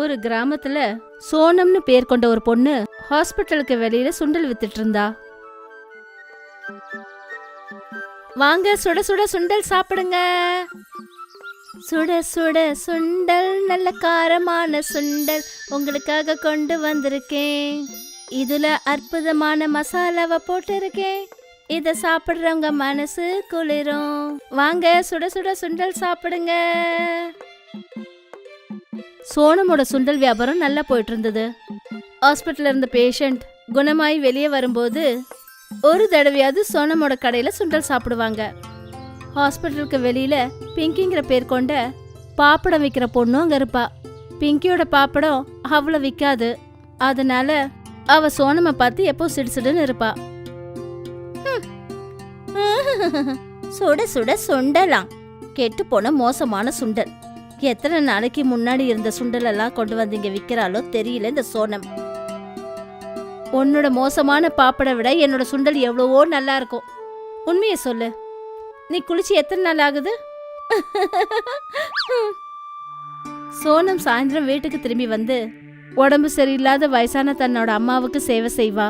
ஒரு கிராமத்துல சோனம்னு பேர் கொண்ட ஒரு பொண்ணு ஹாஸ்பிட்டலுக்கு வெளியில சுண்டல் வித்துட்டு இருந்தா. வாங்க, சுட சுட சுண்டல் சாப்பிடுங்க. சுட சுட சுண்டல், நல்ல காரமான சுண்டல் உங்களுக்காக கொண்டு வந்திருக்கேன். இதுல அற்புதமான மசாலாவை போட்டிருக்கேன். இத சாப்பிடுறவங்க மனசு குளிரும். வாங்க, சுட சுட சுண்டல் சாப்பிடுங்க. சோனமோட சுண்டல் வியாபாரம் நல்லா போயிட்டு இருந்தது. ஹாஸ்பிட்டல்ல இருந்த பேஷண்ட் குணமாயி வெளியே வரும்போது ஒரு தடவையாவது சோனமோட கடையில சுண்டல் சாப்பிடுவாங்க. ஹாஸ்பிட்டலுக்கு வெளியில பிங்கிங்கிற பேர் கொண்ட பாப்படம் விற்கிற பொண்ணும் அங்க இருப்பா. பிங்கியோட பாப்படம் அவ்வளவு விற்காது. அதனால அவ சோனமை பார்த்து எப்போ சிடுசிடுன்னு இருப்பா. சுட சுட சுண்டலாம், கெட்டு போன மோசமான சுண்டல். எத்தனை நாளைக்கு முன்னாடி இருந்த சுண்டல் எல்லாம் கொண்டு வந்து இங்க விக்கிறாளோ தெரியல இந்த சோனம். உன்னோட மோசமான பாப்படை விட என்னோட சுண்டல் எவ்வளவோ நல்லா இருக்கும். உண்மையை சொல்லு, நீ குளிச்சு எத்தனை நாள் ஆகுது? சோனம் சாயந்தரம் வீட்டுக்கு திரும்பி வந்து உடம்பு சரியில்லாத வயசான தன்னோட அம்மாவுக்கு சேவை செய்வா.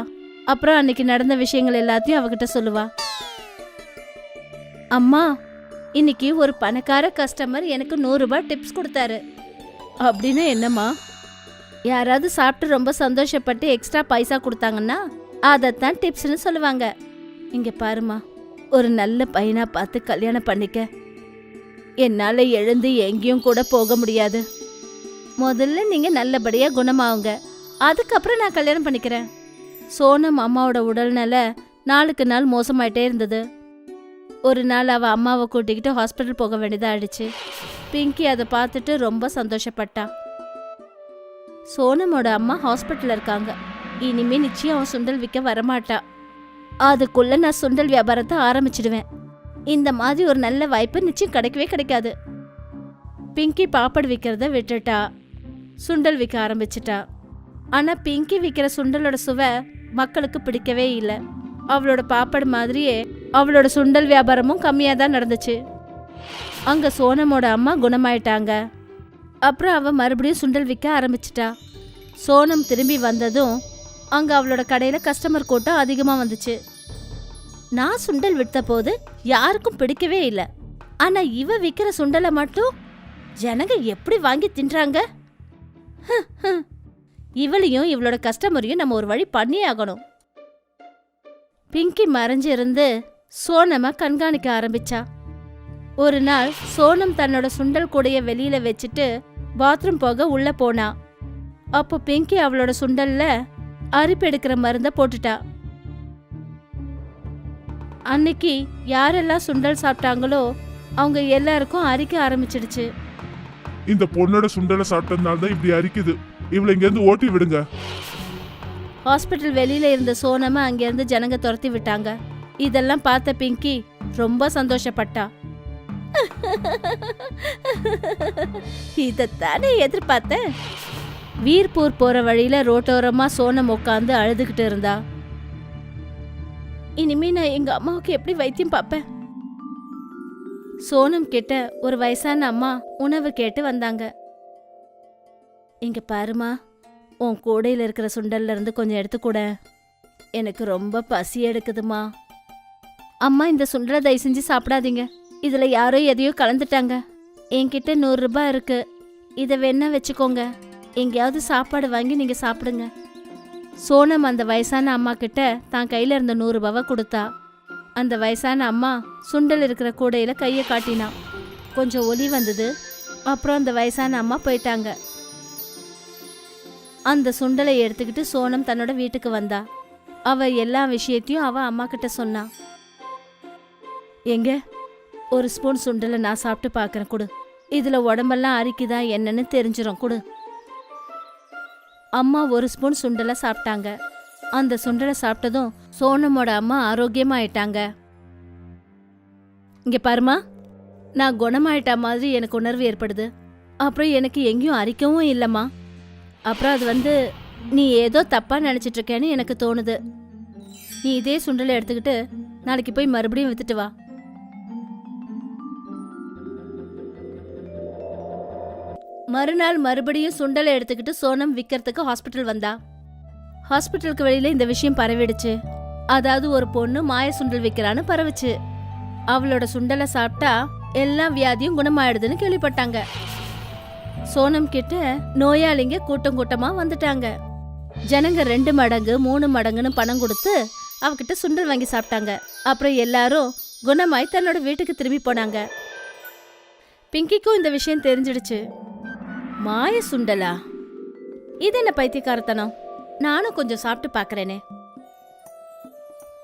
அப்புறம் அன்னைக்கு நடந்த விஷயங்கள் எல்லாத்தையும் அவகிட்ட சொல்லுவா. அம்மா, இன்னைக்கு ஒரு பணக்கார கஸ்டமர் எனக்கு 100 ரூபாய் டிப்ஸ் கொடுத்தாரு. அப்படின்னு என்னம்மா? யாராவது சாப்பிட்டு ரொம்ப சந்தோஷப்பட்டு எக்ஸ்ட்ரா பைசா கொடுத்தாங்கன்னா அதைத்தான் டிப்ஸ்னு சொல்லுவாங்க. இங்க பாருமா, ஒரு நல்ல பையனா பார்த்து கல்யாணம் பண்ணிக்க. என்னால எழுந்து எங்கேயும் கூட போக முடியாது. முதல்ல நீங்க நல்லபடியா குணமாவுங்க, அதுக்கப்புறம் நான் கல்யாணம் பண்ணிக்கிறேன். சோனம் அம்மாவோட உடல்நல நாளுக்கு நாள் மோசமாயிட்டே இருந்தது. ஒரு நாள் அவ அம்மாவை கூட்டிக்கிட்டு ஹாஸ்பிட்டல் போக வேண்டியதா ஆயிடுச்சு. பிங்கி அதை பார்த்துட்டு ரொம்ப சந்தோஷப்பட்டா. சோனமோட அம்மா ஹாஸ்பிட்டல்ல இருக்காங்க. இனிமே நிச்சயம் அவன் சுண்டல் விற்க வரமாட்டா. அதுக்குள்ள நான் சுண்டல் வியாபாரத்தை ஆரம்பிச்சிடுவேன். இந்த மாதிரி ஒரு நல்ல வாய்ப்பு நிச்சயம் கிடைக்கவே கிடைக்காது. பிங்கி பாப்படு விற்கிறத விட்டுட்டா, சுண்டல் விற்க ஆரம்பிச்சிட்டா. ஆனா பிங்கி விற்கிற சுண்டலோட சுவை மக்களுக்கு பிடிக்கவே இல்லை. அவளோட பாப்படு மாதிரியே அவளோட சுண்டல் வியாபாரமும் கம்மியாக தான் நடந்துச்சு. அங்கே சோனமோட அம்மா குணமாயிட்டாங்க. அப்புறம் அவள் மறுபடியும் சுண்டல் விற்க ஆரம்பிச்சிட்டா. சோனம் திரும்பி வந்ததும் அங்கே அவளோட கடையில் கஸ்டமர் கூட்டம் அதிகமாக வந்துச்சு. நான் சுண்டல் விற்ற போது யாருக்கும் பிடிக்கவே இல்லை. ஆனால் இவ விற்கிற சுண்டலை மட்டும் ஜனங்க எப்படி வாங்கி தின்றாங்க? இவளையும் இவளோட கஸ்டமரையும் நம்ம ஒரு வழி பண்ணி ஆகணும். பிங்கி மறைஞ்சிருந்து சோனம கண்காணிக்க ஆரம்பிச்சா. ஒரு நாள் சோனம் தன்னோட சுண்டல் கூடைய வெளியில வச்சுட்டு பாத்ரூம் போக உள்ள போனா. அப்போ பிங்கி அவளோட சுண்டல்ல அரிப்பு எடுக்கிற மருந்த போட்டுட்டா. அன்னைக்கு யாரெல்லாம் சுண்டல் சாப்பிட்டாங்களோ அவங்க எல்லாருக்கும் அரிக்க ஆரம்பிச்சிடுச்சு. இந்த பொண்ணோட சுண்டலை சாப்பிட்டதுனால தான் இப்படி அரிக்குது. இவளை இங்க இருந்து ஓட்டி விடுங்க. ஹாஸ்பிட்டல் வெளியில இருந்த சோனம அங்கிருந்து ஜனங்க துரத்தி விட்டாங்க. இதெல்லாம் பார்த்த பிங்கி ரொம்ப சந்தோஷப்பட்டா. இதத்தானே எதிர்பார்த்தேன். வீர்பூர் போற வழியில ரோட்டோரமா சோனம் உட்காந்து அழுதுகிட்டு இருந்தா. இனிமே நான் எங்க அம்மாவுக்கு எப்படி வைத்தியம் பார்ப்பேன்? சோனம் கிட்ட ஒரு வயசான அம்மா உணவு கேட்டு வந்தாங்க. இங்க பாருமா, உன் கூடையில் இருக்கிற சுண்டல்ல இருந்து கொஞ்சம் எடுத்துக்கூட, எனக்கு ரொம்ப பசி எடுக்குதுமா. அம்மா, இந்த சுண்டலை தயவு செஞ்சு சாப்பிடாதீங்க. இதுல யாரோ எதையோ கலந்துட்டாங்க. என்கிட்ட 100 ரூபாய் இருக்கு, இதை வேணா வச்சுக்கோங்க. எங்கேயாவது சாப்பாடு வாங்கி நீங்க சாப்பிடுங்க. சோனம் அந்த வயசான அம்மா கிட்ட தான் கையில இருந்த 100 ரூபாவை கொடுத்தா. அந்த வயசான அம்மா சுண்டல் இருக்கிற கூடையில கையை காட்டினா. கொஞ்சம் ஒலி வந்தது. அப்புறம் அந்த வயசான அம்மா போயிட்டாங்க. அந்த சுண்டலை எடுத்துக்கிட்டு சோனம் தன்னோட வீட்டுக்கு வந்தா. அவ எல்லா விஷயத்தையும் அவ அம்மா கிட்ட சொன்னா. எங்க, ஒரு ஸ்பூன் சுண்டலை நான் சாப்பிட்டு பார்க்கறேன், கொடு. இதுல உடம்பெல்லாம் அரிக்குதா என்னன்னு தெரிஞ்சிடும், கொடு. அம்மா ஒரு ஸ்பூன் சுண்டலை சாப்பிட்டாங்க. அந்த சுண்டலை சாப்பிட்டதும் சோனமோட அம்மா ஆரோக்கியமாயிட்டாங்க. இங்க பாருமா, நான் குணமாயிட்டா மாதிரி எனக்கு உணர்வு ஏற்படுது. அப்புறம் எனக்கு எங்கேயும் அரிக்கவும் இல்லைம்மா. அப்புறம் அது நீ ஏதோ தப்பா நினைச்சிட்டு இருக்கேன்னு எனக்கு தோணுது. நீ இதே சுண்டலை எடுத்துக்கிட்டு நாளைக்கு போய் மறுபடியும் வித்துட்டு வா. மறுநாள் மறுபடியும் சுண்டலை எடுத்துக்கிட்டு சோனம் விற்கிறதுக்கு ஹாஸ்பிட்டல் வந்தா. ஹாஸ்பிட்டலுக்கு வெளியில இந்த விஷயம் பரவிடுச்சு. அதாவது ஒரு பொண்ணு மாய சுண்டல் விற்கிறான்னு பரவுச்சு. அவளோட சுண்டலை சாப்பிட்டா எல்லா வியாதியும் குணமாயிடுதுன்னு கேள்விப்பட்டாங்க. சோனம் கிட்ட நோயாளிங்க கூட்டம் கூட்டமா வந்துட்டாங்க. ஜனங்க 2 மடங்கு 3 மடங்குன்னு பணம் கொடுத்து அவகிட்ட சுண்டல் வாங்கி சாப்பிட்டாங்க. அப்புறம் எல்லாரும் குணமாய் தன்னோட வீட்டுக்கு திரும்பி போனாங்க. பிங்கிக்கும் இந்த விஷயம் தெரிஞ்சிடுச்சு. மாய சுண்டலா? இது என்ன பைத்தியக்காரத்தனம்? நானும் கொஞ்சம் சாப்பிட்டு பாக்குறேனே.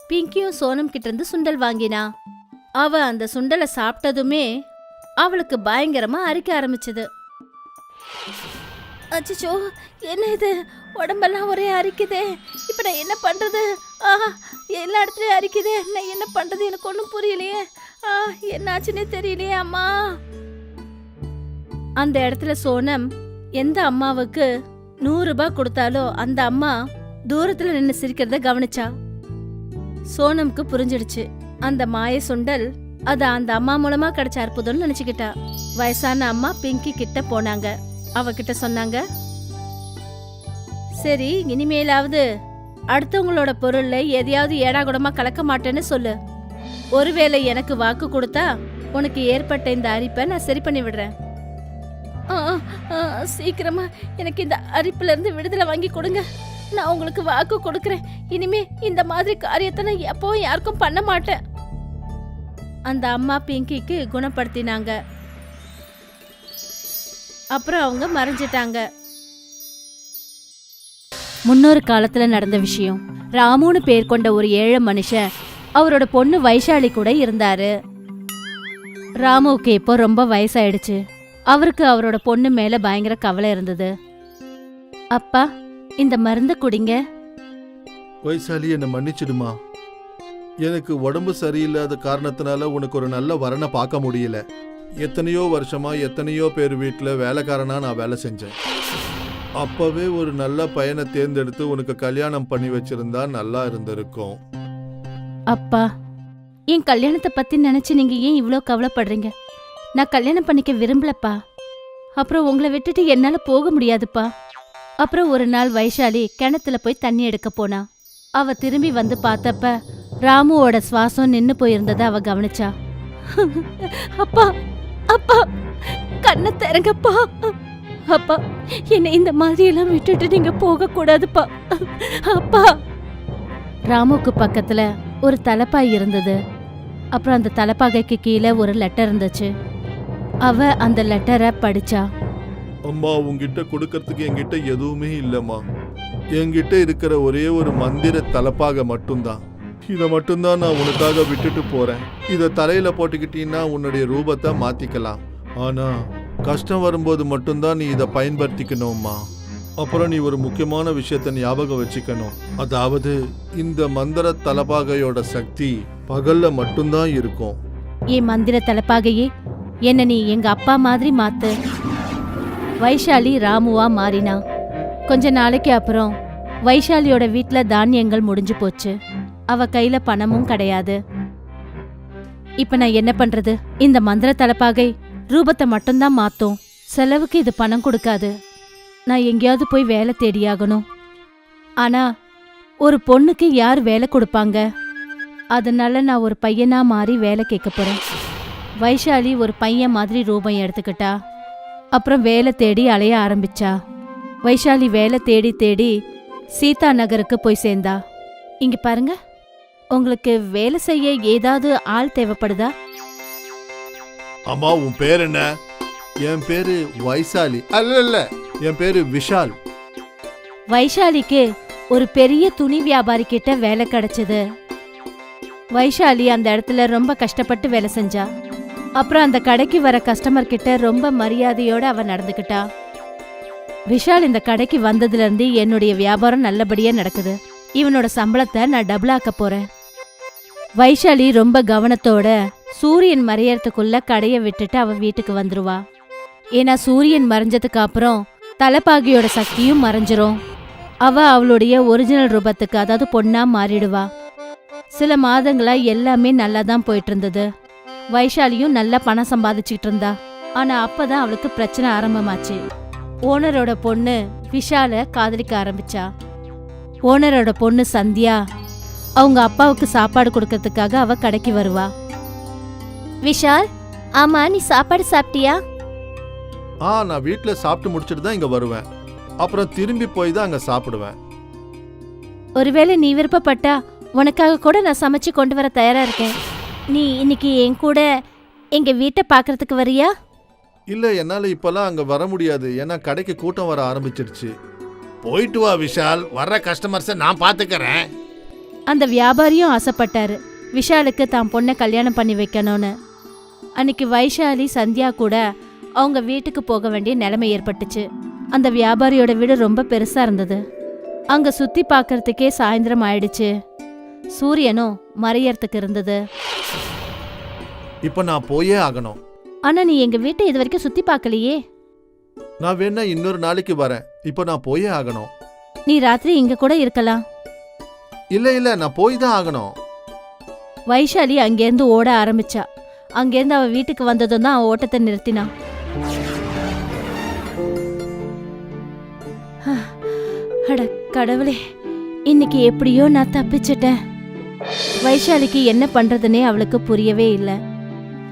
பிங்கியும் சோனம் கிட்ட இருந்து சுண்டல் வாங்கினா. அவ அந்த சுண்டலை சாப்பிட்டதுமே அவளுக்கு பயங்கரமா அரிக்க ஆரம்பிச்சது. அச்சோ, என்ன இது? உடம்பெல்லாம் ஒரே அரிக்குதே. இப்ப நான் என்ன பண்றது? எல்லா இடத்துலயும் அரிக்குதே. நான் என்ன பண்றது? எனக்கு ஒன்றும் புரியலையே. என்னாச்சுன்னே தெரியலையே அம்மா. அந்த இடத்துல சோனம் எந்த அம்மாவுக்கு 100 ரூபாய் கொடுத்தாலோ அந்த அம்மா தூரத்துல நின்று சிரிக்கிறத கவனிச்சா. சோனம்க்கு புரிஞ்சிடுச்சு, அந்த மாய சுண்டல் அது அந்த அம்மா மூலமா கிடைச்ச அற்புதம்னு நினைச்சுக்கிட்டா. வயசான அம்மா பிங்கி கிட்ட போனாங்க. அவகிட்ட சொன்னாங்க, சரி, இனிமேலாவது அடுத்தவங்களோட பொருள்ல எதையாவது ஏடாகுடமா கலக்க மாட்டேன்னு சொல்லு. ஒருவேளை எனக்கு வாக்கு கொடுத்தா உனக்கு ஏற்பட்ட இந்த அரிப்பை நான் சரி பண்ணி விடுறேன். சீக்கிரமா எனக்கு இந்த அரிப்புல இருந்து விடுதலை வாங்கி கொடுங்க. நான் உங்களுக்கு வாக்கு கொடுக்கறேன். இனிமே இந்த மாதிரி காரியத்தை நான் எப்பவும் யாருக்கும் பண்ண மாட்டேன். அந்த அம்மா பிங்கிக்கு குணப்படுத்தினாங்க. அப்புறம் அவங்க மறைஞ்சிட்டாங்க. முன்னொரு காலத்துல நடந்த விஷயம். ராமுன்னு பேர் கொண்ட ஒரு ஏழை மனுஷன் அவரோட பொண்ணு வைஷாலி கூட இருந்தாரு. ராமுவுக்கு இப்போ ரொம்ப வயசாயிடுச்சு. அவருக்கு அவரோட பொண்ணு மேல பயங்கர கவலை இருந்தது. அப்பா, இந்த மருந்து குடிங்க. வைசாலி, என்னை மன்னிச்சிடுமா. எனக்கு உடம்பு சரியில்லாத காரணத்தினால உனக்கு ஒரு நல்ல வரனை பார்க்க முடியல. எத்தனையோ வருஷமா எத்தனையோ பேர் வீட்டில் வேலைக்காரனா நான் வேலை செஞ்சேன். அப்பவே ஒரு நல்ல பையனை தேர்ந்தெடுத்து உனக்கு கல்யாணம் பண்ணி வச்சிருந்தா நல்லா இருந்திருக்கும். அப்பா, என் கல்யாணத்தை பத்தி நினைச்சு நீங்க ஏன் இவ்ளோ கவலைப்படுறீங்க? நான் கல்யாணம் பண்ணிக்க விரும்பலப்பா. அப்புறம் உங்களை விட்டுட்டு என்னால போக முடியாதுப்பா. அப்புறம் ஒரு நாள் வைஷாலி கிணத்துல போய் தண்ணி எடுக்க போனா. அவ திரும்பி வந்து பார்த்தப்ப ராமுவோட சுவாசம் நின்னு போயிருந்ததை அவ கவனிச்சா. அப்பா, அப்பா, கண்ணை திறங்கப்பா. அப்பா, என்னை இந்த மாதிரி எல்லாம் விட்டுட்டு நீங்க போக கூடாதுப்பா. அப்பா. ராமுக்கு பக்கத்துல ஒரு தலப்பாய் இருந்தது. அப்புறம் அந்த தலப்பாகைக்கு கீழே ஒரு லெட்டர் இருந்துச்சு. அவ அந்த லெட்டரை படிச்சா. அம்மா, உங்ககிட்ட கொடுக்கறதுக்கு என்கிட்ட எதுவுமே இல்லம்மா. என்கிட்ட இருக்கிற ஒரே ஒரு மந்திர தலப்பாக மட்டும்தான். இதை மட்டும்தான் நான் உனக்காக விட்டுட்டு போறேன். இதை தலையில போட்டுக்கிட்டீங்கன்னா உன்னுடைய ரூபத்தை மாத்திக்கலாம். ஆனா கஷ்டம் வரும்போது மட்டும்தான் நீ இதை பயன்படுத்திக்கணும்மா. அப்புறம் நீ ஒரு முக்கியமான விஷயத்த ஞாபகம் வச்சுக்கணும். அதாவது இந்த மந்திர தலப்பாகையோட சக்தி பகல்ல மட்டும்தான் இருக்கும். ஏன் மந்திர தலப்பாகையே, என்ன நீ எங்க அப்பா மாதிரி மாத்து. வைஷாலி ராமுவா மாறினா. கொஞ்ச நாளைக்கு அப்புறம் வைஷாலியோட வீட்ல தானியங்கள் முடிஞ்சு போச்சு. அவ கையில பணமும் கிடையாது. இப்ப நான் என்ன பண்றது? இந்த மந்திர தலப்பாகை ரூபத்தை மட்டும்தான் மாத்தும். செலவுக்கு இது பணம் கொடுக்காது. நான் எங்கேயாவது போய் வேலை தேடியாகணும். ஆனா ஒரு பொண்ணுக்கு யார் வேலை கொடுப்பாங்க? அதனால நான் ஒரு பையனா மாறி வேலை கேட்க போறேன். வைஷாலி ஒரு பையன் மாதிரி ரூபம் எடுத்துக்கிட்டா. அப்புறம் வேலை தேடி அலைய ஆரம்பிச்சா. வைஷாலி வேலை தேடி தேடி சீதா நகருக்கு போய் சேர்ந்தா. இங்க பாருங்க, உங்களுக்கு வேலை செய்ய ஏதாவது ஆள் தேவைப்படுதா? அம்மா, உன் பேர் என்ன? என் பேரு வைசாலி. அல்ல, என் பேரு விஷால். வைஷாலிக்கு ஒரு பெரிய துணி வியாபாரி கிட்ட வேலை கிடைச்சது. வைஷாலி அந்த இடத்துல ரொம்ப கஷ்டப்பட்டு வேலை செஞ்சா. அப்புறம் அந்த கடைக்கு வர கஸ்டமர் கிட்ட ரொம்ப மரியாதையோட அவ நடந்துக்கிட்டா. விஷால் இந்த கடைக்கு வந்ததுல இருந்து என்னுடைய வியாபாரம் நல்லபடியா நடக்குது. இவனோட சம்பளத்தை நான் டபுள் ஆக்க போறேன். வைஷாலி ரொம்ப கவனத்தோட சூரியன் மறையறதுக்குள்ள கடையை விட்டுட்டு அவ வீட்டுக்கு வந்துருவா. ஏன்னா சூரியன் மறைஞ்சதுக்கு அப்புறம் தலப்பாகியோட சக்தியும் மறைஞ்சிரும். அவ அவளுடைய ஒரிஜினல் ரூபத்துக்கு, அதாவது பொண்ணா மாறிடுவா. சில மாதங்களா எல்லாமே நல்லா தான் போயிட்டு இருந்தது. வைஷாலியும் நல்லா பணம் சம்பாதிச்சுட்டு இருந்தா. ஆனா அப்பதான் அவளுக்கு பிரச்சனை ஆரம்பமாச்சு. ஓனரோட பொண்ணு விஷால காதலிக்க ஆரம்பிச்சா. ஓனரோட பொண்ணு சந்தியா அவங்க அப்பாவுக்கு சாப்பாடு கொடுக்கறதுக்காக அவ கடைக்கு வருவா. விஷால், ஆமா நீ சாப்பாடு சாப்பிட்டியா? நான் வீட்டுல சாப்பிட்டு முடிச்சிட்டு தான் இங்க வருவேன். அப்புறம் திரும்பி போய் தான் அங்க சாப்பிடுவேன். ஒருவேளை நீ விருப்பப்பட்டா உனக்காக கூட நான் சமைச்சு கொண்டு வர தயாரா இருக்கேன். நீ இன்னைக்கு என் கூட எங்க வீட்டை பாக்குறதுக்கு வரியா? இல்ல, என்னால இப்பெல்லாம் அங்க வர முடியாது. ஏன்னா கடைக்கு கூட்டம் வர ஆரம்பிச்சிருச்சு. போயிட்டு வா விஷால், வர்ற கஸ்டமர்ஸை நான் பாத்துக்கறேன். அந்த வியாபாரியும் ஆசைப்பட்டாரு விஷாலுக்கு தான் பொண்ணை கல்யாணம் பண்ணி வைக்கணும்னு. அன்னைக்கு வைஷாலி சந்தியா கூட அவங்க வீட்டுக்கு போக வேண்டிய நிலைமை ஏற்பட்டுச்சு. அந்த வியாபாரியோட வீடு ரொம்ப பெருசா இருந்தது. அங்க சுத்தி பார்க்கறதுக்கே சாயந்தரம் ஆயிடுச்சு. சூரியனும் மறையறதுக்கு இருந்தது. இப்ப நான் போயே ஆகணும். ஆனா நீ எங்க வீட்டை இது வரைக்கும் சுத்தி பார்க்கலையே. நான் வேணா இன்னொரு நாளைக்கு வரேன். இப்ப நான் போயே ஆகணும். நீ ராத்திரி இங்க கூட இருக்கலாம். இல்ல, நான் போய் தான் ஆகணும். வைஷாலி அங்கேருந்து ஓட ஆரம்பிச்சா. அங்கேருந்து அவ வீட்டுக்கு வந்ததும் தான் அவ ஓட்டத்தை நிறுத்தினான். அட கடவுளே, இன்னைக்கு எப்படியோ நான் தப்பிச்சிட்டேன். வைஷாலிக்கு என்ன பண்றதுன்னே அவளுக்கு புரியவே இல்லை.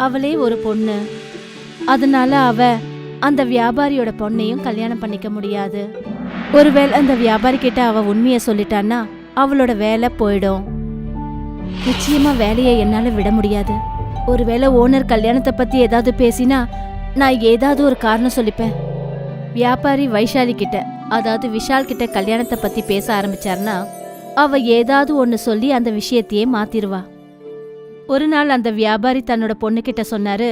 அவளே ஒரு பொண்ணு, அதனால அவ அந்த வியாபாரியோட பொண்ணையும் கல்யாணம் பண்ணிக்க முடியாது. ஒருவேளை அந்த வியாபாரி கிட்ட அவ உண்மையை சொல்லிட்டான்னா அவளோட வேலை போயிடும். நிச்சயமா வேலையை என்னால விட முடியாது. ஒருவேளை ஓனர் கல்யாணத்தை பத்தி ஏதாவது பேசினா நான் ஏதாவது ஒரு காரணம் சொல்லிப்பேன். வியாபாரி வைஷாலி கிட்ட, அதாவது விஷால் கிட்ட கல்யாணத்தை பத்தி பேச ஆரம்பிச்சார்னா அவ ஏதாவது ஒன்னு சொல்லி அந்த விஷயத்தையே மாத்திருவா. ஒரு நாள் அந்த வியாபாரி தன்னோட பொண்ணு கிட்ட சொன்னாரு,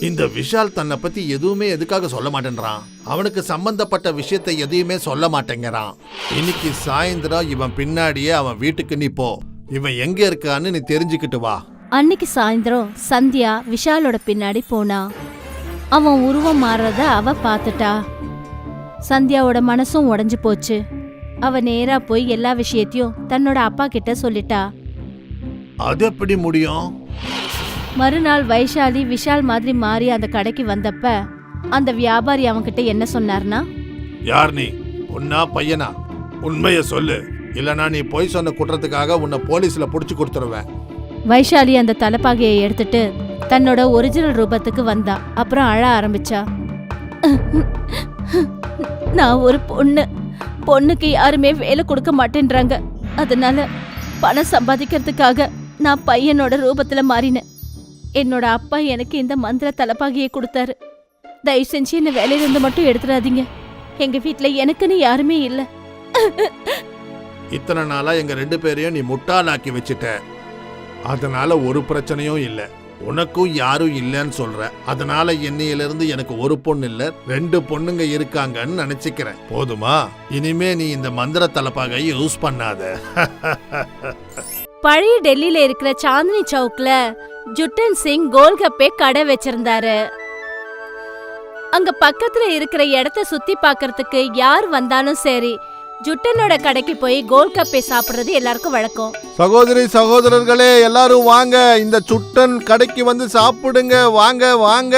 இந்த விஷால் தன்னை பத்தி எதுவுமே எதுக்காக சொல்ல மாட்டேன்றான். அவனுக்கு சம்பந்தப்பட்ட விஷயத்தை எதையுமே சொல்ல மாட்டேங்கிறான். இன்னைக்கு சாயந்தரம் இவன் பின்னாடியே அவன் வீட்டுக்கு நீ போ. இவன் எங்க இருக்கான்னு நீ தெரிஞ்சுக்கிட்டு வா. அன்னைக்கு சாயந்தரம் சந்தியா விஷாலோட பின்னாடி போனா. அவன் உருவம் மாறுறத அவ பாத்துட்டா. சந்தியாவோட மனசும் உடைஞ்சு போச்சு. அவ நேரா போய் எல்லா விஷயத்தையும் தன்னோட அப்பா கிட்ட சொல்லிட்டா. அது எப்படி முடியும்? மறுநாள் வைஷாலி விஷால் மாதிரி மாறி அந்த கடைக்கு வந்தப்ப அந்த வியாபாரி அவன்கிட்ட என்ன சொன்னார்னா, யார் நீ? உன்னா பையனா? உண்மைய சொல்லு, இல்லனா நீ பொய் சொன்ன குற்றத்துக்காக உன்னை போலீஸ்ல புடிச்சு கொடுத்துருவேன். வைஷாலி அந்த தலைப்பாகையை எடுத்துட்டு தன்னோட ஒரிஜினல் ரூபத்துக்கு வந்தா. அப்புறம் அழ ஆரம்பிச்சா. நான் ஒரு பொண்ணுக்கு யாருமே வேலை கொடுக்க மாட்டேன்றாங்க. அதனால பணம் சம்பாதிக்கிறதுக்காக நான் பையனோட ரூபத்துல மாறினேன். என்னோட அப்பா எனக்கு இந்த மந்திர தலைப்பாகையை கொடுத்தாரு. தயவு செஞ்சு என்ன வேலையிலிருந்து மட்டும் எடுத்துடாதீங்க. எங்க வீட்டுல எனக்குன்னு யாருமே இல்ல. இத்தனை நாளா எங்க 2 பேரையும் நீ முட்டாளாக்கி வச்சுட்ட. அதனால ஒரு பிரச்சனையும் இல்ல. உனக்கும் யாரும் இல்லன்னு சொல்ற. அதனால என்னையிலிருந்து எனக்கு ஒரு பொண்ணு இல்ல 2 பொண்ணுங்க இருக்காங்கன்னு நினைச்சுக்கிறேன். போதுமா? இனிமே நீ இந்த மந்திர தலைப்பாகை யூஸ் பண்ணாத. பழைய டெல்லியில இருக்கிற சாந்தினி சவுக்ல ஜுட்டன் சிங் கோல்கப்பே கடை வச்சிருந்தாரு. அங்க பக்கத்துல இருக்கிற இடத்த சுத்தி பாக்கிறதுக்கு யார் வந்தாலும் சரி ஜுட்டனோட கடைக்கு போய் கோல்கப்பே சாப்பிடுறது எல்லாருக்கும் வழக்கம். சகோதரி சகோதரர்களே, எல்லாரும் வாங்க, இந்த சுட்டன் கடைக்கு வந்து சாப்பிடுங்க. வாங்க வாங்க.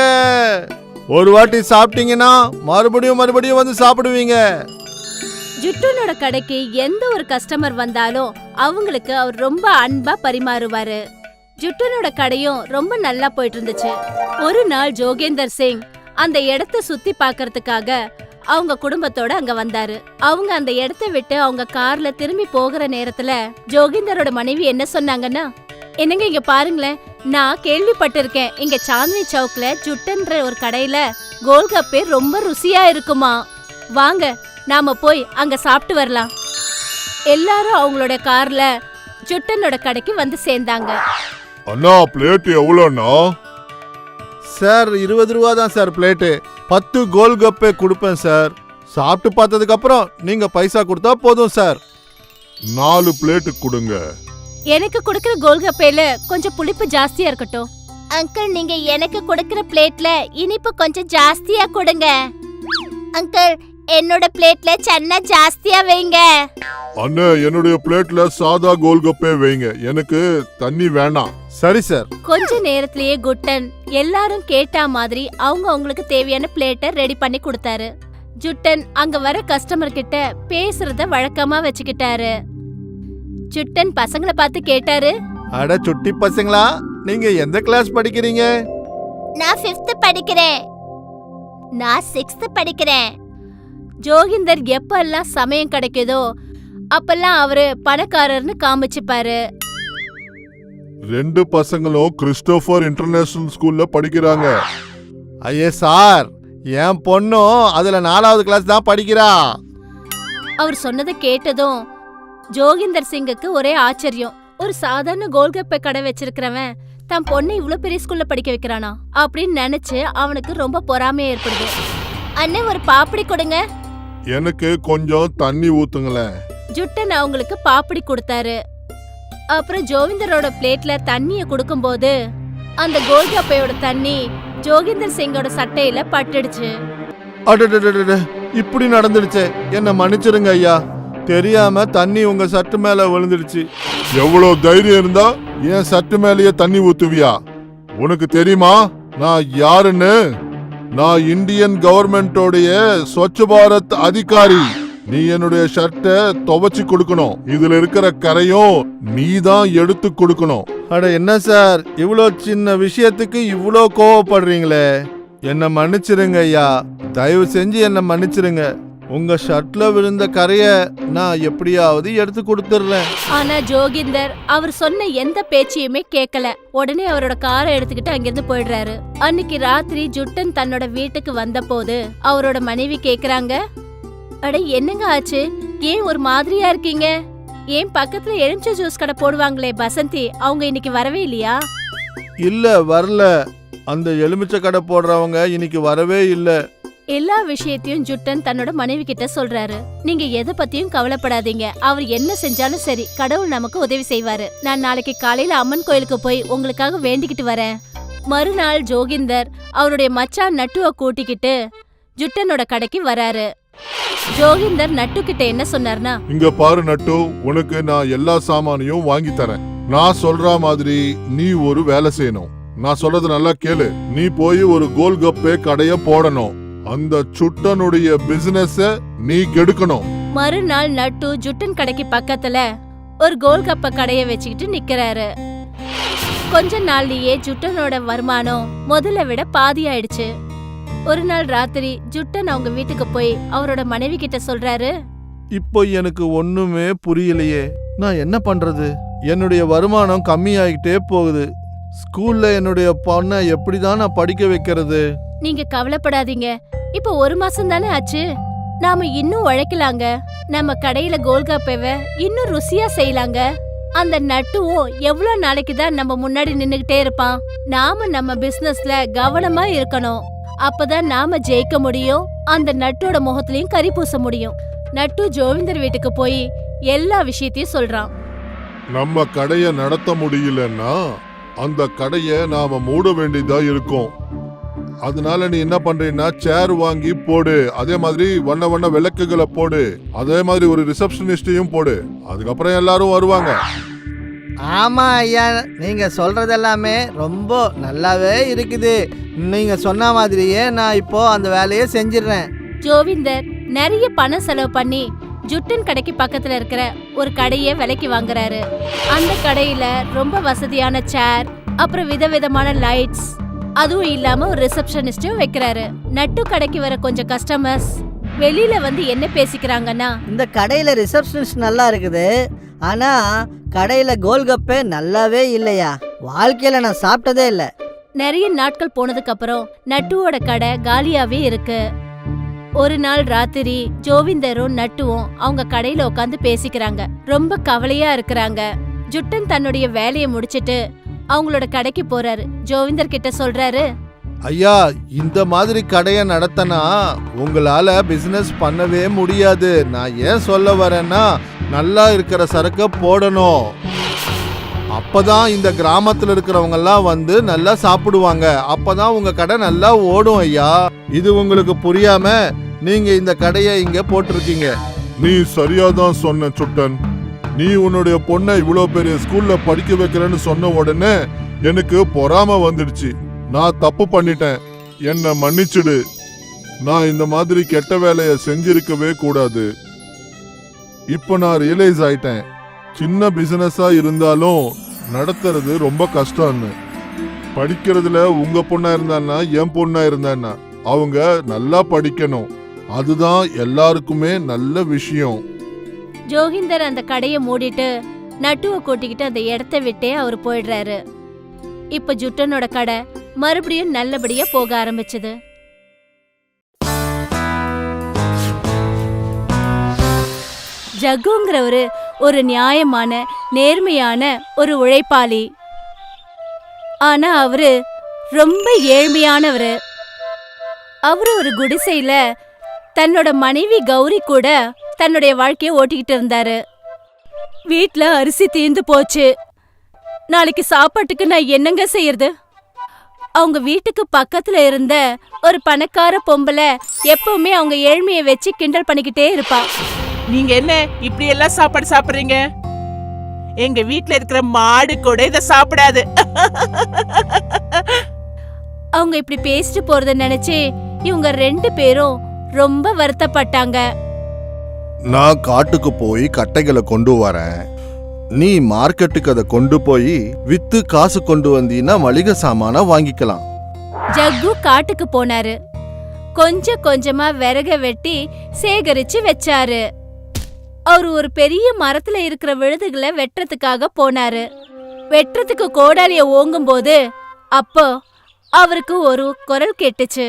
ஒரு வாட்டி சாப்பிட்டீங்கன்னா மறுபடியும் வந்து சாப்பிடுவீங்க. ஜுட்டனோட கடைக்கு எந்த ஒரு கஸ்டமர் வந்தாலும் அவங்களுக்கு அவர் ரொம்ப அன்பா பரிமாறுவாரு. ஜுட்டனோட கடையும் ரொம்ப நல்லா போயிட்டு இருந்துச்சு. ஒரு நாள் ஜோகேந்தர் சிங் அந்த இடத்த சுத்தி பாக்கிறதுக்காக அவங்க குடும்பத்தோட அங்க வந்தாரு. அவங்க அந்த இடத்த விட்டு அவங்க கார்ல திரும்பி போகிற நேரத்துல ஜோகேந்தரோட மனைவி என்ன சொன்னாங்கன்னா, என்னங்க இங்க பாருங்களேன், நான் கேள்விப்பட்டிருக்கேன் இங்க சாந்தினி சவுக்ல ஜுட்டன்ற ஒரு கடையில கோல்கப்பே ரொம்ப ருசியா இருக்குமா. வாங்க நாம போய் அங்க சாப்பிட்டு வரலாம். எல்லாரும் அவங்களோட கார்ல ஜுட்டனோட கடைக்கு வந்து சேர்ந்தாங்க. அண்ணா, பிளேட் எவ்வளோண்ணா? சார் 20 ரூபா தான் சார் பிளேட்டு. 10 கோல்கப்பே கொடுப்பேன் சார். சாப்பிட்டு பார்த்ததுக்கு அப்புறம் நீங்க பைசா கொடுத்தா போதும் சார். 4 பிளேட்டு கொடுங்க. எனக்கு கொடுக்கிற கோல்கப்பேல கொஞ்சம் புளிப்பு ஜாஸ்தியா இருக்கட்டும். அங்கிள், நீங்க எனக்கு கொடுக்கிற பிளேட்ல இனிப்பு கொஞ்சம் ஜாஸ்தியா கொடுங்க. அங்கிள், என்னோட பிளேட்ல சன்னா ஜாஸ்தியா வைங்க. அண்ணா, என்னுடைய பிளேட்ல சாதா கோல்கப்பே வைங்க. எனக்கு தண்ணி வேணாம். சரி சார். கொஞ்ச நேரத்திலேயே குட்டன் எல்லாரும் கேட்டா மாதிரி அவங்களுக்கு தேவையான பிளேட்டை ரெடி பண்ணி கொடுத்தாரு. ஜுட்டன் அங்க வர கஸ்டமர் கிட்ட பேசுறத வழக்கமா வச்சுக்கிட்டாரு. ஜுட்டன் பசங்களை பார்த்து கேட்டாரு, அட சுட்டி பசங்களா, நீங்க எந்த கிளாஸ் படிக்கிறீங்க? நான் 5th படிக்கிறேன். நான் 6th படிக்கிறேன். ஜோகிந்தர் எப்பெல்லாம் சமயம் கிடைக்குதோ அப்பெல்லாம் அவரு பணக்காரர்னு காமிச்சுப்பாரு. 2 பசங்களும் கிறிஸ்டோபர் இன்டர்நேஷனல் ஸ்கூல்ல படிக்கிறாங்க. ஐயே சார், என் பொண்ணும் அதுல 4வது கிளாஸ் தான் படிக்கிறா. அவர் சொன்னதை கேட்டதும் ஜோகிந்தர் சிங்குக்கு ஒரே ஆச்சரியம். ஒரு சாதாரண கோல்கப்பை கடை வச்சிருக்கிறவன் தன் பொண்ணை இவ்வளவு பெரிய ஸ்கூல்ல படிக்க வைக்கிறானா அப்படின்னு நினைச்சு அவனுக்கு ரொம்ப பொறாமையா ஏற்படுது. அண்ணே, ஒரு பாப்படி கொடுங்க. எனக்கு கொஞ்சம் தண்ணி ஊத்துங்களேன். ஜுட்டன் அவங்களுக்கு பாப்படி கொடுத்தாரு. அப்புறம் ஜோவிந்தரோட பிளேட்ல தண்ணிய குடுக்கும்போது அந்த கோல்கப்பையோட தண்ணி ஜோகிந்தர் சிங்கோட சட்டையில பட்டுடுச்சு. அடடடடட, இப்படி நடந்துடுச்சே, என்ன மன்னிச்சிருங்க ஐயா. தெரியாம தண்ணி உங்க சட்டு மேல விழுந்துடுச்சு. எவ்வளவு தைரியம் இருந்தா என் சட்டு மேலேயே தண்ணி ஊத்துவியா? உனக்கு தெரியுமா நான் யாருன்னு? நான் இந்தியன் கவர்மெண்டோடைய ஸ்வச்ச பாரத் அதிகாரி. நீ என்னுடைய ஷர்ட்டை துவைச்சு கொடுக்கணும். இதுல இருக்கிற கரையும் நீ தான் எடுத்து கொடுக்கணும். அட என்ன சார், இவ்வளோ சின்ன விஷயத்துக்கு இவ்வளோ கோவப்படுறீங்களே. என்ன மன்னிச்சிருங்க ஐயா, தயவு செஞ்சு என்ன மன்னிச்சிருங்க. உங்க ஷர்ட்ல விழுந்த கரைய நான் எப்படியாவது எடுத்து கொடுத்துடுறேன். ஆனா ஜோகிந்தர் அவர் சொன்ன எந்த பேச்சையுமே கேட்கல. உடனே அவரோட காரை எடுத்துக்கிட்டு அங்கிருந்து போயிடுறாரு. அன்னைக்கு ராத்திரி ஜுட்டன் தன்னோட வீட்டுக்கு வந்த போது அவரோட மனைவி கேக்குறாங்க, அட என்னங்க ஆச்சு? ஏன் ஒரு மாதிரியா இருக்கீங்க? ஏன் பக்கத்துல எலுமிச்சை ஜூஸ் கடை போடுவாங்களே பசந்தி, அவங்க இன்னைக்கு வரவே இல்லையா? இல்ல, வரல. அந்த எலுமிச்சை கடை போடுறவங்க இன்னைக்கு வரவே இல்ல. எல்லா விஷயத்தையும் ஜுட்டன் தன்னோட மனைவி கிட்ட சொல்றாரு. நீங்க எதை பத்தியும் கவலைப்படாதீங்க. அவர் என்ன செஞ்சாலும் சரி, கடவுள் நமக்கு உதவி செய்வாரு. நான் நாளைக்கு காலையில அம்மன் கோயிலுக்கு போய் உங்களுக்காக வேண்டிக்கிட்டு வரேன். மறுநாள் ஜோகிந்தர் அவருடைய மச்சான் நட்டுவை கூட்டிக்கிட்டு ஜுட்டனோட கடைக்கு வராரு. ஜோகிந்தர் நட்டு கிட்ட என்ன சொன்னார்னா, இங்க பாரு நட்டு, உனக்கு நான் எல்லா சாமானையும் வாங்கி தரேன். நான் சொல்ற மாதிரி நீ ஒரு வேலை செய்யணும். நான் சொல்றது நல்லா கேளு. நீ போய் ஒரு கோல்கப்பே கடைய போடணும். அந்த சுட்டனுடைய பிசினஸ நீ கெடுக்கணும். மறுநாள் நட்டு ஜுட்டன் கடைக்கு பக்கத்துல ஒரு கோல்கப்ப கடைய வச்சுக்கிட்டு நிக்கிறாரு. கொஞ்ச நாள்லயே ஜுட்டனோட வருமானம் முதல்ல விட பாதி ஆயிடுச்சு. ஒரு நாள் ராத்திரி ஜுட்டன் அவங்க வீட்டுக்கு போய் அவரோட மனைவி கிட்ட சொல்றாரு, இப்போ எனக்கு ஒண்ணுமே புரியலையே. நான் என்ன பண்றது? என்னுடைய வருமானம் கம்மியாகிட்டே போகுது. ஸ்கூல்ல என்னுடைய பொண்ணை எப்படிதான் நான் படிக்க வைக்கிறது? நீங்க கவலைப்படாதீங்க. இப்போ 1 மாசம் தானே ஆச்சு. நாம இன்னும் உழைக்கலாங்க. நம்ம கடையில கோல்கப்பேவை இன்னும் ருசியா செய்யலாங்க. அந்த நட்டுவும் எவ்வளவு நாளைக்கு தான் நம்ம முன்னாடி நின்னுகிட்டே இருப்பான்? நாம நம்ம பிசினஸ்ல கவனமா இருக்கணும். அப்பதான் நாம ஜெயிக்க முடியும். அந்த நட்டோட முகத்திலையும் கரி பூச முடியும். நட்டு ஜோவிந்தர் வீட்டுக்கு போய் எல்லா விஷயத்தையும் சொல்றான். நம்ம கடைய நடத்த முடியலன்னா அந்த கடைய நாம மூட வேண்டியதா இருக்கும். அதனால நீ என்ன பண்றீன்னா சேர் வாங்கி போடு. அதே மாதிரி வண்ண வண்ண விளக்குகளை போடு. அதே மாதிரி ஒரு ரிசப்ஷனிஸ்டையும் போடு. அதுக்கப்புறம் எல்லாரும் வருவாங்க. ஆமா ஐயா, நீங்க சொல்றது எல்லாமே ரொம்ப நல்லாவே இருக்குது. நீங்க சொன்ன மாதிரியே நான் இப்போ அந்த வேலையை செஞ்சிடுறேன். ஜோவிந்தர் நிறைய பணம் செலவு பண்ணி ஜுட்டன் கடைக்கு பக்கத்துல இருக்கிற ஒரு கடையை விலைக்கு வாங்குறாரு. அந்த கடையில ரொம்ப வசதியான சேர், அப்புறம் விதவிதமான லைட்ஸ், அதுவும் இல்லாம ஒரு ரிசப்ஷனிஸ்டும் வைக்கிறாரு. நட்டு கடைக்கு வர கொஞ்சம் கஸ்டமர்ஸ் வெளியில வந்து என்ன பேசிக்கிறாங்கன்னா, இந்த கடையில ரிசப்ஷனிஸ்ட் நல்லா இருக்குது, ஆனா கடையில கோல்கப்பே நல்லாவே இல்லையா. வாழ்க்கையில நான் சாப்பிட்டதே இல்லை. நிறைய நாட்கள் போனதுக்கு அப்புறம் நட்டுவோட கடை காலியாவே இருக்கு. ஒரு நாள் ராத்திரி ஜோவிந்தரும் நட்டுவும் அவங்க கடையில உட்காந்து பேசிக்கிறாங்க. ரொம்ப கவலையா இருக்கிறாங்க. ஜுட்டன் தன்னுடைய வேலையை முடிச்சிட்டு அவங்களோட கடைக்கு போறாரு. ஜோவிந்தர் கிட்ட சொல்றாரு, ஐயா, இந்த மாதிரி கடையை நடத்தினா உங்களால பிசினஸ் பண்ணவே முடியாது. நான் ஏன் சொல்ல வரேன்னா, நல்லா இருக்கிற சரக்க போடணும். அப்பதான் இந்த கிராமத்துல இருக்கிறவங்க எல்லாம் வந்து நல்லா சாப்பிடுவாங்க. அப்பதான் உங்க கடை நல்லா ஓடும் ஐயா. இது உங்களுக்கு புரியாம நீங்க இந்த கடையை இங்க போட்டிருக்கீங்க. நீ சரியாதான் சொன்ன சுட்டன். நீ உன்னுடைய பொண்ணை இவ்வளவு பெரிய ஸ்கூல்ல படிக்க வைக்கிறேன்னு சொன்ன உடனே எனக்கு பொறாம வந்துடுச்சு. நான் தப்பு பண்ணிட்டேன். என்ன மன்னிச்சிடு. நான் இந்த மாதிரி கெட்ட வேலைய செஞ்சிருக்கவே கூடாது. இப்ப நான் ரியலைஸ் ஆயிட்டேன், சின்ன பிசினஸா இருந்தாலும் நடத்துறது ரொம்ப கஷ்டம்னு. படிக்கிறதுல உங்க பொண்ணா இருந்தான்னா என் பொண்ணா இருந்தான்னா அவங்க நல்லா படிக்கணும், அதுதான் எல்லாருக்குமே நல்ல விஷயம். ஜோகிந்தர் அந்த கடையை மூடிட்டு நட்டுவை கூட்டிக்கிட்டு அந்த இடத்த விட்டே அவர் போயிடுறாரு. இப்ப ஜுட்டனோட கடை மறுபடியும் நல்லபடியா போக ஆரம்பிச்சது. ஜக்குங்கிறவரு ஒரு நியாயமான நேர்மையான ஒரு உழைப்பாளி. ஆனா அவரு ரொம்ப ஏழ்மையானவரு. அவரு ஒரு குடிசையில தன்னோட மனைவி கௌரி கூட தன்னுடைய வாழ்க்கைய ஓட்டிக்கிட்டு இருந்தாரு. வீட்ல அரிசி தீர்ந்து போச்சு, நாளைக்கு சாப்பாட்டுக்கு நான் என்னங்க செய்யறது? அவங்க வீட்டுக்கு பக்கத்துல இருந்த ஒரு பணக்கார பொம்பளை எப்பவுமே அவங்க ஏழ்மையை வச்சு கிண்டல் பண்ணிக்கிட்டே இருப்பா. நீங்க என்ன இப்படி எல்லாம் சாப்பாடு சாப்பிடுறீங்க? எங்க வீட்ல இருக்கிற மாடு கூட இத சாப்பிடாது. அவங்க இப்படி பேசிட்டு போறத நினைச்சு இவங்க 2 பேரும் ரொம்ப வருத்தப்பட்டாங்க. நான் காட்டுக்கு போய் கட்டைகளை கொண்டு வரேன், நீ மார்க்கெட்டுக்கு அதை கொண்டு போய் வித்து காசு கொண்டு வந்தீன்னா மளிகை சாமான வாங்கிக்கலாம். ஜக்கு காட்டுக்கு போனாரு. கொஞ்சம் கொஞ்சமா விறக வெட்டி சேகரிச்சு வச்சாரு. அவர் ஒரு பெரிய மரத்துல இருக்கிற விழுதுகளை வெட்டுறதுக்காக போனாரு. வெட்டுறதுக்கு கோடாலிய ஓங்கும் போது அப்போ அவருக்கு ஒரு குரல் கேட்டுச்சு.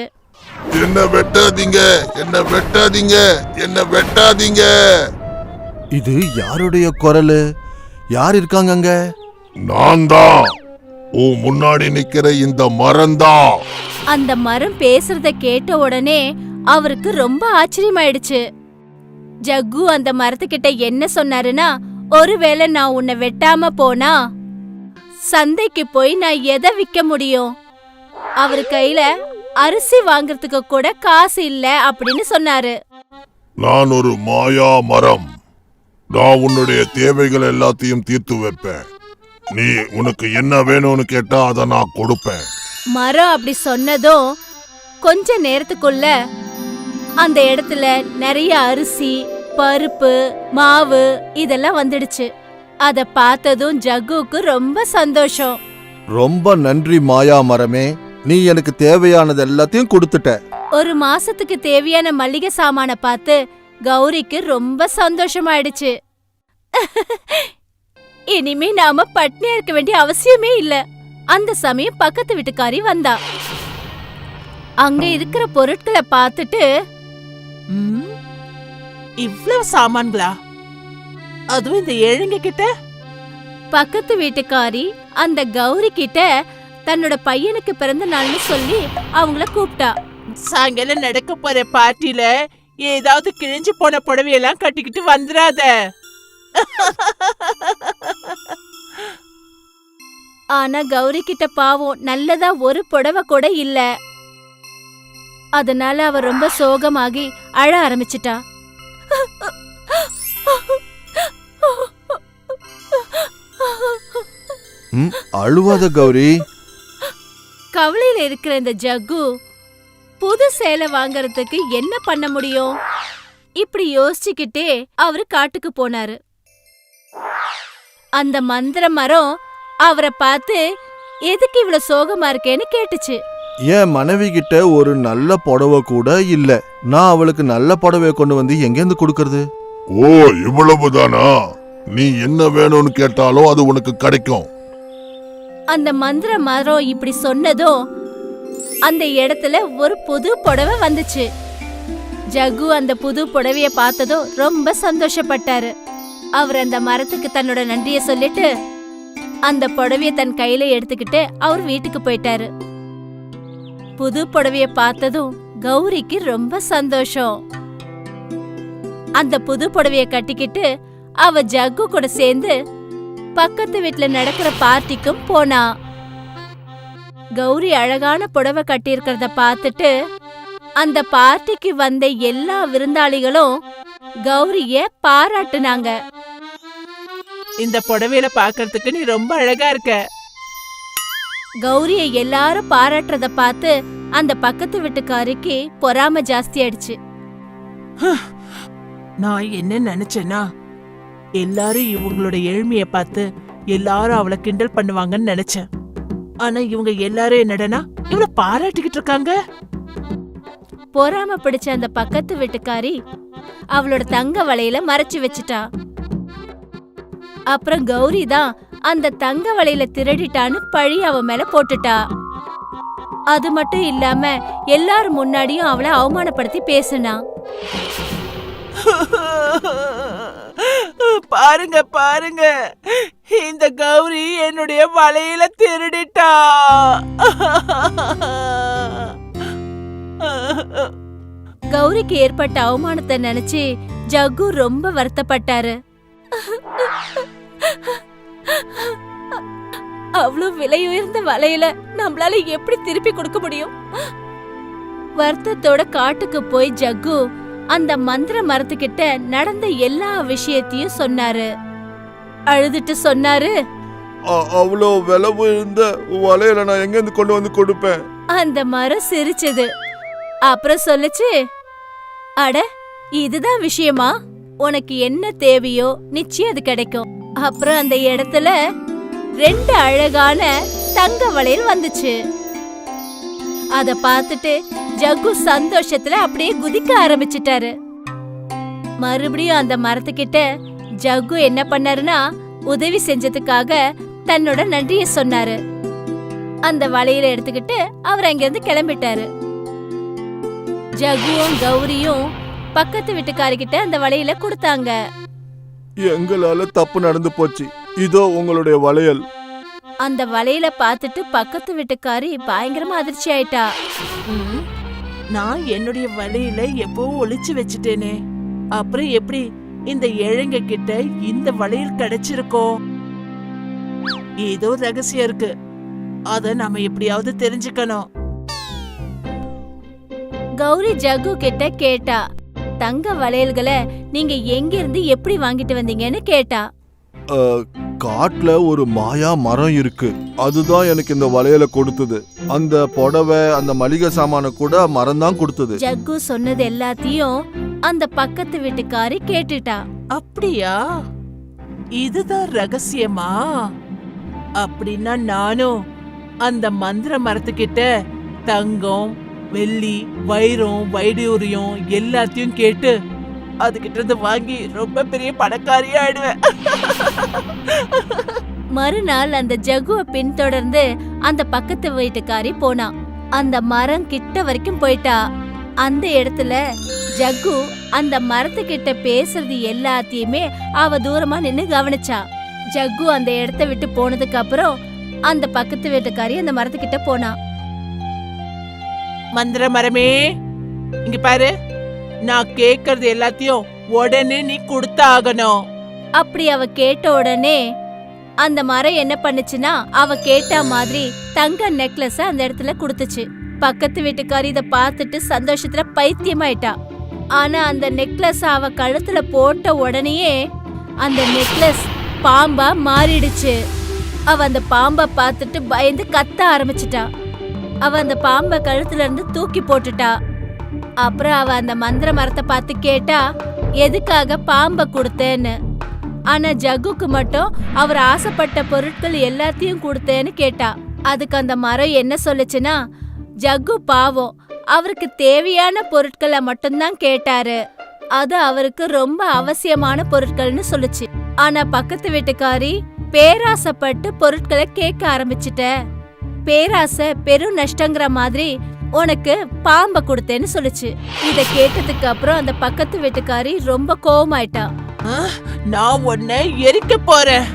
என்ன வெட்டாதீங்க, என்ன வெட்டாதீங்க, என்ன வெட்டாதீங்க. இது யாருடைய குரல்? யார் இருக்காங்க அங்க? நான் தான், உன் முன்னாடி நிக்கிற இந்த மரம்தான். அந்த மரம் பேசுறத கேட்ட உடனே அவருக்கு ரொம்ப ஆச்சரியமாயிடுச்சு. ஜக்கு அந்த மரத்துக்கிட்ட என்ன சொன்னாருன்னா, ஒருவேளை நான் உன்னை வெட்டாம போனா சந்தைக்கு போய் நான் எதை விற்க முடியும்? அவர் கையில அரிசி வாங்குறதுக்கு கூட காசு இல்ல அப்படின்னு சொன்னாரு. நான் ஒரு மாயா மரம், நான் உன்னுடைய தேவைகள் எல்லாத்தையும் தீர்த்து வைப்பேன். நீ உனக்கு என்ன வேணும்னு கேட்டா அதை நான் கொடுப்பேன். மரம் அப்படி சொன்னதும் கொஞ்ச நேரத்துக்குள்ள அந்த இடத்துல நிறைய அரிசி, பருப்பு, மாவு இதெல்லாம் வந்துடுச்சு. அத பார்த்ததும் ஜக்குக்கு ரொம்ப சந்தோஷம். ரொம்ப நன்றி மாயா மரமே, நீ எனக்கு தேவையானது எல்லாத்தையும் கொடுத்துட்ட. 1 மாசத்துக்கு தேவையான மளிகை சாமான பார்த்து கௌரிக்கு ரொம்ப சந்தோஷமாயிடுச்சு. இனிமே நாம பட்னியா இருக்க வேண்டிய அவசியமே இல்ல. அந்த சமயம் பக்கத்து வீட்டுக்காரி வந்தா. அங்க இருக்கிற பொருட்களை பார்த்துட்டு, இவ்வளவு சாமான்களா? அதுவும் இந்த ஏழைங்க கிட்ட? பக்கத்து வீட்டுக்காரி அந்த கௌரி கிட்ட தன்னோட பையனுக்கு பிறந்த நாள்னு சொல்லி அவங்கள கூப்பிட்டா. சாயங்காலம் நடக்க போற பார்ட்டில ஏதாவது கிழிஞ்சு போன புடவையெல்லாம் கட்டிக்கிட்டு வந்துடாத. ஆனா கௌரி கிட்ட பாவம் நல்லதா ஒரு புடவை கூட இல்ல. அதனால அவ ரொம்ப சோகமாகி அழ ஆரம்பிச்சிட்டா. அழுவாத கௌரி. கவலையில இருக்கிற இந்த ஜக்கு புது சேலை வாங்கறதுக்கு என்ன பண்ண முடியும்? இப்படி யோசிச்சுக்கிட்டே அவரு காட்டுக்கு போனாரு. அந்த மந்திர மரம் அவரை பார்த்து எதுக்கு இவ்வளவு சோகமா இருக்கேன்னு கேட்டுச்சு. என் மனைவி கிட்ட ஒரு நல்ல புடவை கூட இல்ல, நான் அவளுக்கு நல்ல புடவைய கொண்டு வந்து எங்கேருந்து கொடுக்கறது? ஓ, இவ்வளவுதானா? நீ என்ன வேணும்னு கேட்டாலும் அது உனக்கு கிடைக்கும். அந்த மந்திர மரம் இப்படி சொன்னதும் அந்த இடத்துல ஒரு புது புடவை வந்துச்சு. ஜக்கு அந்த புது புடவைய பார்த்ததும் ரொம்ப சந்தோஷப்பட்டாரு. அவர் அந்த மரத்துக்கு தன்னோட நன்றிய சொல்லிட்டு அந்த புடவைய தன் கையில எடுத்துக்கிட்டு அவர் வீட்டுக்கு போயிட்டாரு. புது புடவைய பார்த்ததும் கௌரிக்கு ரொம்ப சந்தோஷம். அந்த புது புடவைய கட்டிக்கிட்டு அவ ஜக்கு கூட சேர்ந்து பக்கத்து வீட்டுல நடக்கிற பார்ட்டிக்கும் போனா. கௌரி அழகான புடவை கட்டியிருக்கிறத பார்த்துட்டு அந்த பார்ட்டிக்கு வந்த எல்லா விருந்தாளிகளும் கௌரிய பாராட்டுனாங்க. இந்த புடவையில பாக்குறதுக்கு நீ ரொம்ப அழகா இருக்க. கௌரிய எல்லாரும் பாராட்டுறத பார்த்து அந்த பக்கத்து வீட்டுக்காரிக்கு பொறாம ஜாஸ்தி ஆயிடுச்சு. நான் என்ன நினைச்சேன்னா எல்லாரும் இவங்களோட ஏழ்மைய பார்த்து எல்லாரும் அவளை கிண்டல் பண்ணுவாங்கன்னு நினைச்சேன். ஆனா இவங்க எல்லாரும் என்னடனா இவள பாராட்டிக்கிட்டு இருக்காங்க. பொறாம பிடிச்ச அந்த பக்கத்து வீட்டுக்காரி அவளோட தங்க வளையல மறைச்சு வச்சுட்டா. அப்புறம் கௌரி தான் அந்த தங்க வளையல திருடிட்டான்னு பழி அவ மேல போட்டுட்டா. அது மட்டும் இல்லாம எல்லாரும் முன்னாடியும் அவளை அவமானப்படுத்தி பேசுனா. பாருங்க பாருங்க, இந்த கௌரி என்னுடைய வளையல திருடிட்டா. கௌரிக்கு ஏற்பட்ட அவமானத்தை நினைச்சு ஜக்கு ரொம்ப வருத்தப்பட்டாரு. அவ்வளவு விலையுயர்ந்த வளையல நம்மளால எப்படி திருப்பி கொடுக்க முடியும்? வருத்தத்தோட காட்டுக்கு போய் ஜக்கு அந்த மந்திர மரத்துக்கிட்ட நடந்த எல்லா விஷயத்தையும் சொன்னாரு. அழுதுட்டு சொன்னாரு, அவ்வளோ விலை உயர்ந்த வளையல நான் எங்க இருந்து கொண்டு வந்து கொடுப்பேன்? அந்த மரம் சிரிச்சது. அப்புறம் சொல்லுச்சு, அட இதுதான் விஷயமா? உனக்கு என்ன தேவையோ நிச்சயம் அது கிடைக்கும். அப்புறம் அந்த இடத்துல 2 அழகான தங்க வளையல் வந்துச்சு. அத பார்த்துட்டு ஜக்கு சந்தோஷத்துல அப்படியே குதிக்க ஆரம்பிச்சிட்டாரு. மறுபடியும் அந்த மரத்துக்கிட்ட ஜக்கு என்ன பண்ணாருன்னா உதவி செஞ்சதுக்காக தன்னோட நன்றியை சொன்னாரு. அந்த வளையல எடுத்துக்கிட்டு அவர் அங்கிருந்து கிளம்பிட்டாரு. ஜகுவும் கௌரியும் பக்கத்து வீட்டுக்காரிக்கிட்ட அந்த வளையல கொடுத்தாங்க. எங்களால தப்பு நடந்து போச்சு, இதோ உங்களுடைய வளையல். அந்த வளையல பார்த்துட்டு பக்கத்து வீட்டுக்காரி பயங்கரமா அதிர்ச்சி ஆயிட்டா. நான் என்னுடைய வளையல எப்போ ஒளிச்சு வச்சுட்டேனே, அப்புறம் எப்படி இந்த ஏழைங்க கிட்ட இந்த வளையல் கிடைச்சிருக்கோம்? ஏதோ ரகசியம் இருக்கு, அத நாம எப்படியாவது தெரிஞ்சுக்கணும். கௌரி ஜகு கிட்ட கேட்டா, தங்க வளையல்களை நீங்க எங்க இருந்து எப்படி வாங்கிட்டு வந்தீங்கன்னு கேட்டா. காட்டுல ஒரு மாயா மரம் இருக்கு, அதுதான் எனக்கு இந்த வளையல கொடுத்தது. அந்த புடவை அந்த மளிகை சாமான கூட மரம் தான் கொடுத்தது. ஜக்கு சொன்னது எல்லாத்தையும் அந்த பக்கத்து வீட்டுக்காரி கேட்டுட்டா. அப்படியா? இதுதான் ரகசியமா? அப்படின்னா நானும் அந்த மந்திர மரத்துக்கிட்ட தங்கம் வெள்ளி வைரம் வைடூரியம் எல்லாத்தையும் கேட்டு அதுகிட்ட இருந்து வாங்கி ரொம்ப பெரிய பணக்காரியா ஆயிடுவேன். மறுநாள் அந்த ஜகுவை பின்தொடர்ந்து அந்த பக்கத்து வீட்டுக்காரி போனா. அந்த மரம் கிட்ட வரைக்கும் போயிட்டா. அந்த இடத்துல ஜக்கு அந்த மரத்துக்கிட்ட பேசுறது எல்லாத்தையுமே அவ தூரமா நின்னு கவனிச்சா. ஜக்கு அந்த இடத்த விட்டு போனதுக்கு அப்புறம் அந்த பக்கத்து வீட்டுக்காரி அந்த மரத்துக்கிட்ட போனா. மந்திர மரமே, இங்க பாரு, நான் கேக்குறது எல்லாத்தையும் உடனே நீ கொடுத்தாகணும். அப்படி அவ கேட்ட உடனே அந்த மரம் என்ன பண்ணுச்சுன்னா அவ கேட்ட மாதிரி தங்க நெக்லஸ அந்த இடத்துல கொடுத்துச்சு. பக்கத்து வீட்டுக்காரி இத பார்த்துட்டு சந்தோஷத்துல பைத்தியமாயிட்டா. ஆனா அந்த நெக்லஸ் அவ கழுத்துல போட்ட உடனேயே அந்த நெக்லஸ் பாம்பா மாறிடுச்சு. அவ அந்த பாம்பை பார்த்துட்டு பயந்து கத்த ஆரம்பிச்சிட்டா. அவ அந்த பாம்பை கழுத்துல இருந்து தூக்கி போட்டுட்டா. அப்புறம் அவ அந்த மந்திர மரத்தை பார்த்து கேட்டா, எதுக்காக பாம்பை கொடுத்தேன்னு. ஆனா ஜகுக்கு மட்டும் அவர் ஆசைப்பட்ட பொருட்கள் எல்லாத்தையும் கொடுத்தேன்னு கேட்டா. அதுக்கு அந்த மரம் என்ன சொல்லுச்சுன்னா, ஜகு பாவம், அவருக்கு தேவையான பொருட்களை மட்டும்தான் கேட்டாரு, அது அவருக்கு ரொம்ப அவசியமான பொருட்கள்னு சொல்லுச்சு. ஆனா பக்கத்து வீட்டுக்காரி பேராசைப்பட்டு பொருட்களை கேட்க ஆரம்பிச்சிட்ட, பேராசை பெரும் நஷ்டங்கிற மாதிரி உனக்கு பாம்பை கொடுத்தேன்னு சொல்லுச்சு. இத கேட்டதுக்கு அப்புறம் அந்த பக்கத்து வீட்டுக்காரி ரொம்ப கோவமாயிட்டா. நான் உன்னை எரிக்க போறேன்.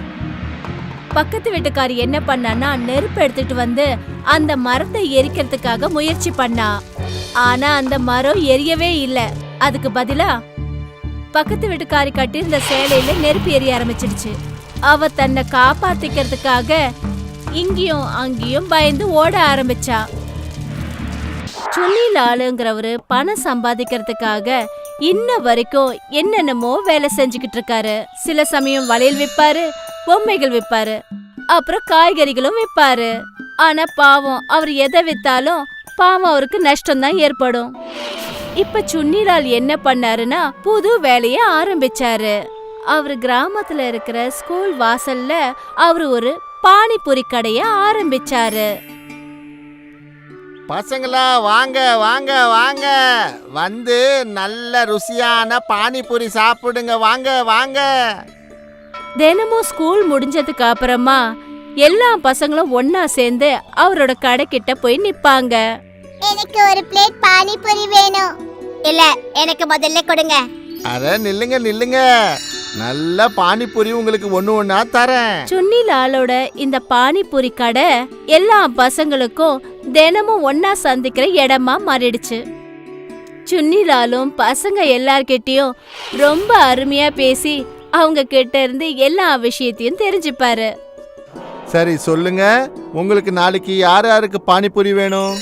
பக்கத்து வீட்டுக்காரி என்ன பண்ணான்னா நெருப்பு எடுத்துட்டு வந்து அந்த மரத்தை எரிக்கிறதுக்காக முயற்சி பண்ணா. ஆனா அந்த மரம் எரியவே இல்ல. அதுக்கு பதிலா பக்கத்து வீட்டுக்காரி கட்டியிருந்த சேலையில நெருப்பு எரிய ஆரம்பிச்சிடுச்சு. அவ தன்னை காப்பாத்திக்கிறதுக்காக இங்கேயும் அங்கேயும் பயந்து ஓட ஆரம்பிச்சா. சுனில் ஆளுங்கிறவரு பணம் சம்பாதிக்கிறதுக்காக இன்ன வரைக்கும் என்னென்னமோ வேலை செஞ்சுக்கிட்டு இருக்காரு. சில சமயம் வளையல் விற்பாரு, பொம்மைகள் விற்பாரு. அப்புறம் காய்கறிகளும் விற்பாரு. ஆனா பாவம் அவர் எதை வித்தாலும் பாவம் அவருக்கு நஷ்டம் தான் ஏற்படும். இப்ப சுன்னிலால் என்ன பண்ணாருன்னா புது வேலைய ஆரம்பிச்சாரு. அவர் கிராமத்துல இருக்கிற ஸ்கூல் வாசல்ல அவர் ஒரு பானிபூரி கடைய ஆரம்பிச்சாரு. பசங்களா வாங்க வாங்க வாங்க, வந்து நல்ல ருசியான பானிபூரி சாப்பிடுங்க, வாங்க வாங்க. தினமும் ஸ்கூல் முடிஞ்சதுக்கு அப்புறமா எல்லா பசங்களும் ஒன்னா சேர்ந்து அவரோட கடைக்கிட்ட போய் நிப்பாங்க. எனக்கு ஒரு பிளேட் பானிபூரி வேணும். இல்ல, எனக்கு முதல்ல கொடுங்க. அட நில்லுங்க நில்லுங்க, நல்ல பானிபூரி உங்களுக்கு ஒண்ணா தரேன். சுன்னிலாலோட இந்த பானிபூரி கடை எல்லா பசங்களுக்கும் தினமும் ஒன்னா சந்திக்கிற இடமா மாறிடுச்சு. சுன்னிலாலும் பசங்க எல்லார்கிட்டயும் ரொம்ப அருமையா பேசி அவங்க கிட்ட இருந்து எல்லா விஷயத்தையும் தெரிஞ்சுப்பாரு. சரி சொல்லுங்க, உங்களுக்கு நாளைக்கு யார் யாருக்கு பானிபூரி வேணும்?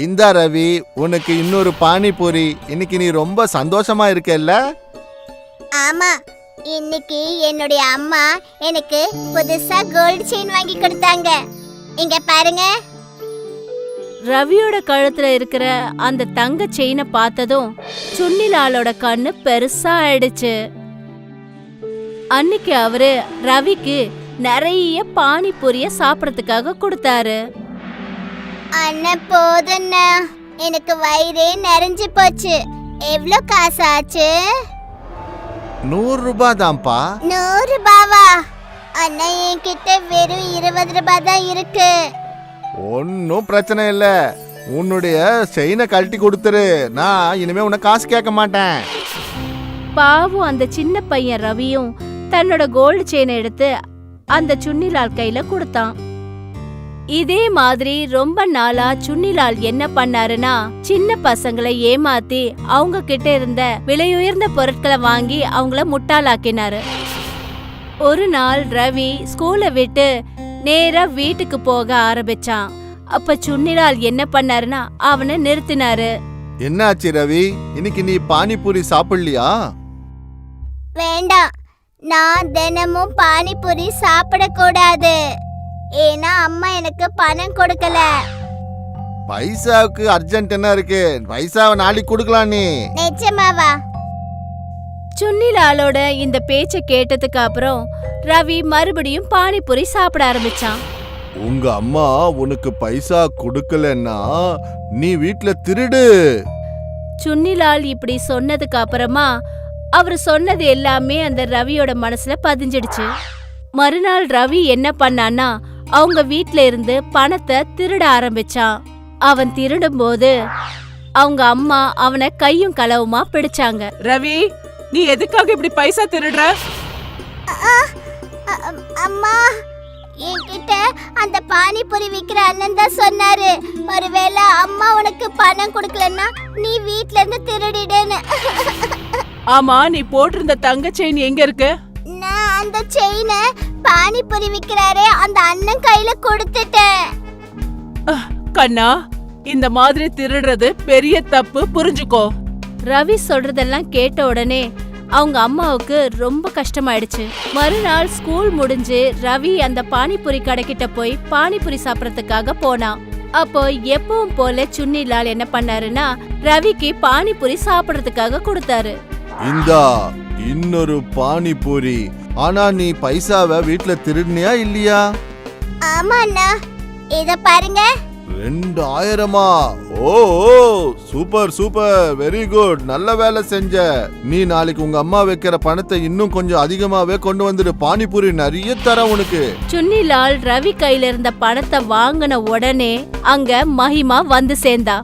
இந்தா ரவி, உனக்கு இன்னொரு பானிபூரி. இன்னைக்கு நீ ரொம்ப சந்தோஷமா இருக்கல்ல? ஆமா, இன்னைக்கு என்னுடைய அம்மா எனக்கு புதுசா கோல்ட் செயின் வாங்கி கொடுத்தாங்க. இங்க பாருங்க. ரவியோட கழுத்துல இருக்கிற அந்த தங்க செயினை பார்த்ததும் சுன்னிலாலோட கண்ணு பெருசா ஆயிடுச்சு. அன்னைக்கு அவரு ரவிக்கு நிறைய பானிபூரிய சாப்பிடறதுக்காக கொடுத்தாரு. அண்ணா போதுண்ணா, எனக்கு வயிறே நிறைஞ்சு போச்சு. எவ்வளோ காசு ஆச்சு? 100 ரூபாய் தான்ப்பா. 100 ரூபாவா? அண்ணா என்கிட்ட வெறும் 20 ரூபாய் தான் இருக்கு. ஒன்னும் பிரச்சனை இல்ல, உன்னுடைய செயினை கழட்டி கொடுத்துரு, நான் இனிமே உன்னை காசு கேட்க மாட்டேன். பாவம் அந்த சின்ன பையன் ரவியும் தன்னோட கோல்டு செயினை எடுத்து அந்த சுன்னிலால் கையில கொடுத்தான். இதே மாதிரி ரொம்ப நாளா சுன்னிலால் என்ன பண்ணாருன்னா சின்ன பசங்களை ஏமாத்தி அவங்க கிட்ட இருந்த விலையுயர்ந்த பொருட்களை வாங்கி அவங்கள முட்டாளாக்கினாரு. ஒரு நாள் ரவி ஸ்கூலை விட்டு நேரா வீட்டுக்கு போக ஆரம்பிச்சான். அப்ப சுன்னிலால் என்ன பண்ணாருன்னா அவனை நிறுத்தினாரு. என்னாச்சு ரவி, இன்னைக்கு நீ பானிபூரி சாப்பிடலையா? வேண்டாம், நான் தினமும் பானிபூரி சாப்பிடக்கூடாது. ஏன்னா அம்மா எனக்கு பணம் கொடுக்கல. பைசாவுக்கு அர்ஜென்ட் என்ன இருக்கு, பைசாவை நாளைக்கு கொடுக்கலாம். நீ நிஜமாவா? சுன்னிலாலோட இந்த பேச்ச கேட்டதுக்கு அப்புறம் ரவி மறுபடியும் பானிபூரி சாப்பிட ஆரம்பிச்சான். உங்க அம்மா உனக்கு பைசா கொடுக்கலன்னா நீ வீட்ல திருடு. சுன்னிலால் இப்படி சொன்னதுக்கு அப்புறமா அவர் சொன்னது எல்லாமே அந்த ரவியோட மனசுல பதிஞ்சிடுச்சு. மறுநாள் ரவி என்ன பண்ணான்னா அவங்க வீட்ல இருந்து பணத்தை திருட ஆரம்பிச்சான். அவன் திருடும் போது அவங்க அம்மா அவனை கையும் களவுமா பிடிச்சாங்க. ரவி, நீ எதுக்காக இப்படி பைசா திருடுற? அம்மா, என்கிட்ட அந்த பானிபூரி விக்கிற அண்ணன் தான் சொன்னாரு, ஒருவேளை அம்மா உனக்கு பணம் கொடுக்கலன்னா நீ வீட்ல இருந்து திருடிடுன்னு. ஆமா, நீ போட்டிருந்த தங்க செயின் எங்க இருக்கு? நான் அந்த செயினை பானிபூரி விக்கிறாரே அந்த அண்ணன் கையில கொடுத்துட்டேன். கண்ணா, இந்த மாதிரி திருடுறது பெரிய தப்பு, புரிஞ்சுக்கோ. ரவி சொல்றதெல்லாம் கேட்ட உடனே அவங்க அம்மாவுக்கு ரொம்ப கஷ்டமாயிடுச்சு. மறுநாள் ஸ்கூல் முடிஞ்சு ரவி அந்த பானிபூரி கடைக்கிட்ட போய் பானிபூரி சாப்பிடறதுக்காக போனான். அப்போ எப்பவும் போல சுன்னிலால் என்ன பண்ணாருன்னா ரவிக்கு பானிபூரி சாப்பிடறதுக்காக கொடுத்தாரு. இந்தா இன்னொரு பானிபூரி. ஆனா நீ பைசாவை வீட்ல திருடினியா இல்லையா? ஆமா அண்ணா, இத பாருங்க. 2000-ஆ? ஓ சூப்பர் சூப்பர், வெரி குட், நல்ல வேலை செஞ்ச. நீ நாளைக்கு உங்க அம்மா வைக்கிற பணத்தை இன்னும் கொஞ்சம் அதிகமாவே கொண்டு வந்துடு, பானிபூரி நிறைய தர உனக்கு. சுன்னிலால் ரவி கையில இருந்த பணத்தை வாங்கின உடனே அங்க மஹிமா வந்து சேர்ந்தா.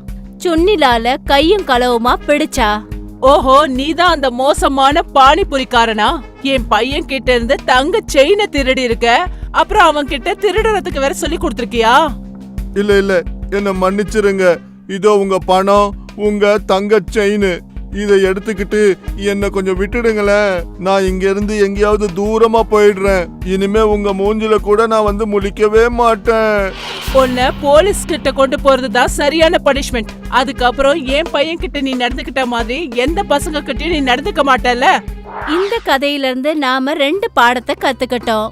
சுன்னிலால கையும் களவுமா பிடிச்சா. ஓஹோ, நீதான் அந்த மோசமான பானிபூரிக்காரனா? என் பையன் கிட்ட இருந்து தங்க செயினை திருடி இருக்க, அப்புறம் அவன் கிட்ட திருடுறதுக்கு வேற சொல்லி கொடுத்திருக்கியா? இல்ல இல்ல, என்ன மன்னிச்சிருங்க. இதோ உங்க பணம், உங்க தங்க செயின். இதை எடுத்துக்கிட்டு என்ன கொஞ்சம் விட்டுடுங்களேன். நான் இங்க இருந்து எங்கேயாவது தூரமா போயிடுறேன். இனிமே உங்க மூஞ்சில கூட நான் வந்து முழிக்கவே மாட்டேன். உன்னை போலீஸ் கிட்ட கொண்டு போறதுதான் சரியான பனிஷ்மெண்ட். அதுக்கப்புறம் என் பையன் கிட்ட நீ நடந்துக்கிட்ட மாதிரி எந்த பசங்க கிட்டயும் நீ நடந்துக்க மாட்டல. இந்த கதையிலிருந்து நாம 2 பாடத்தை கத்துக்கிட்டோம்.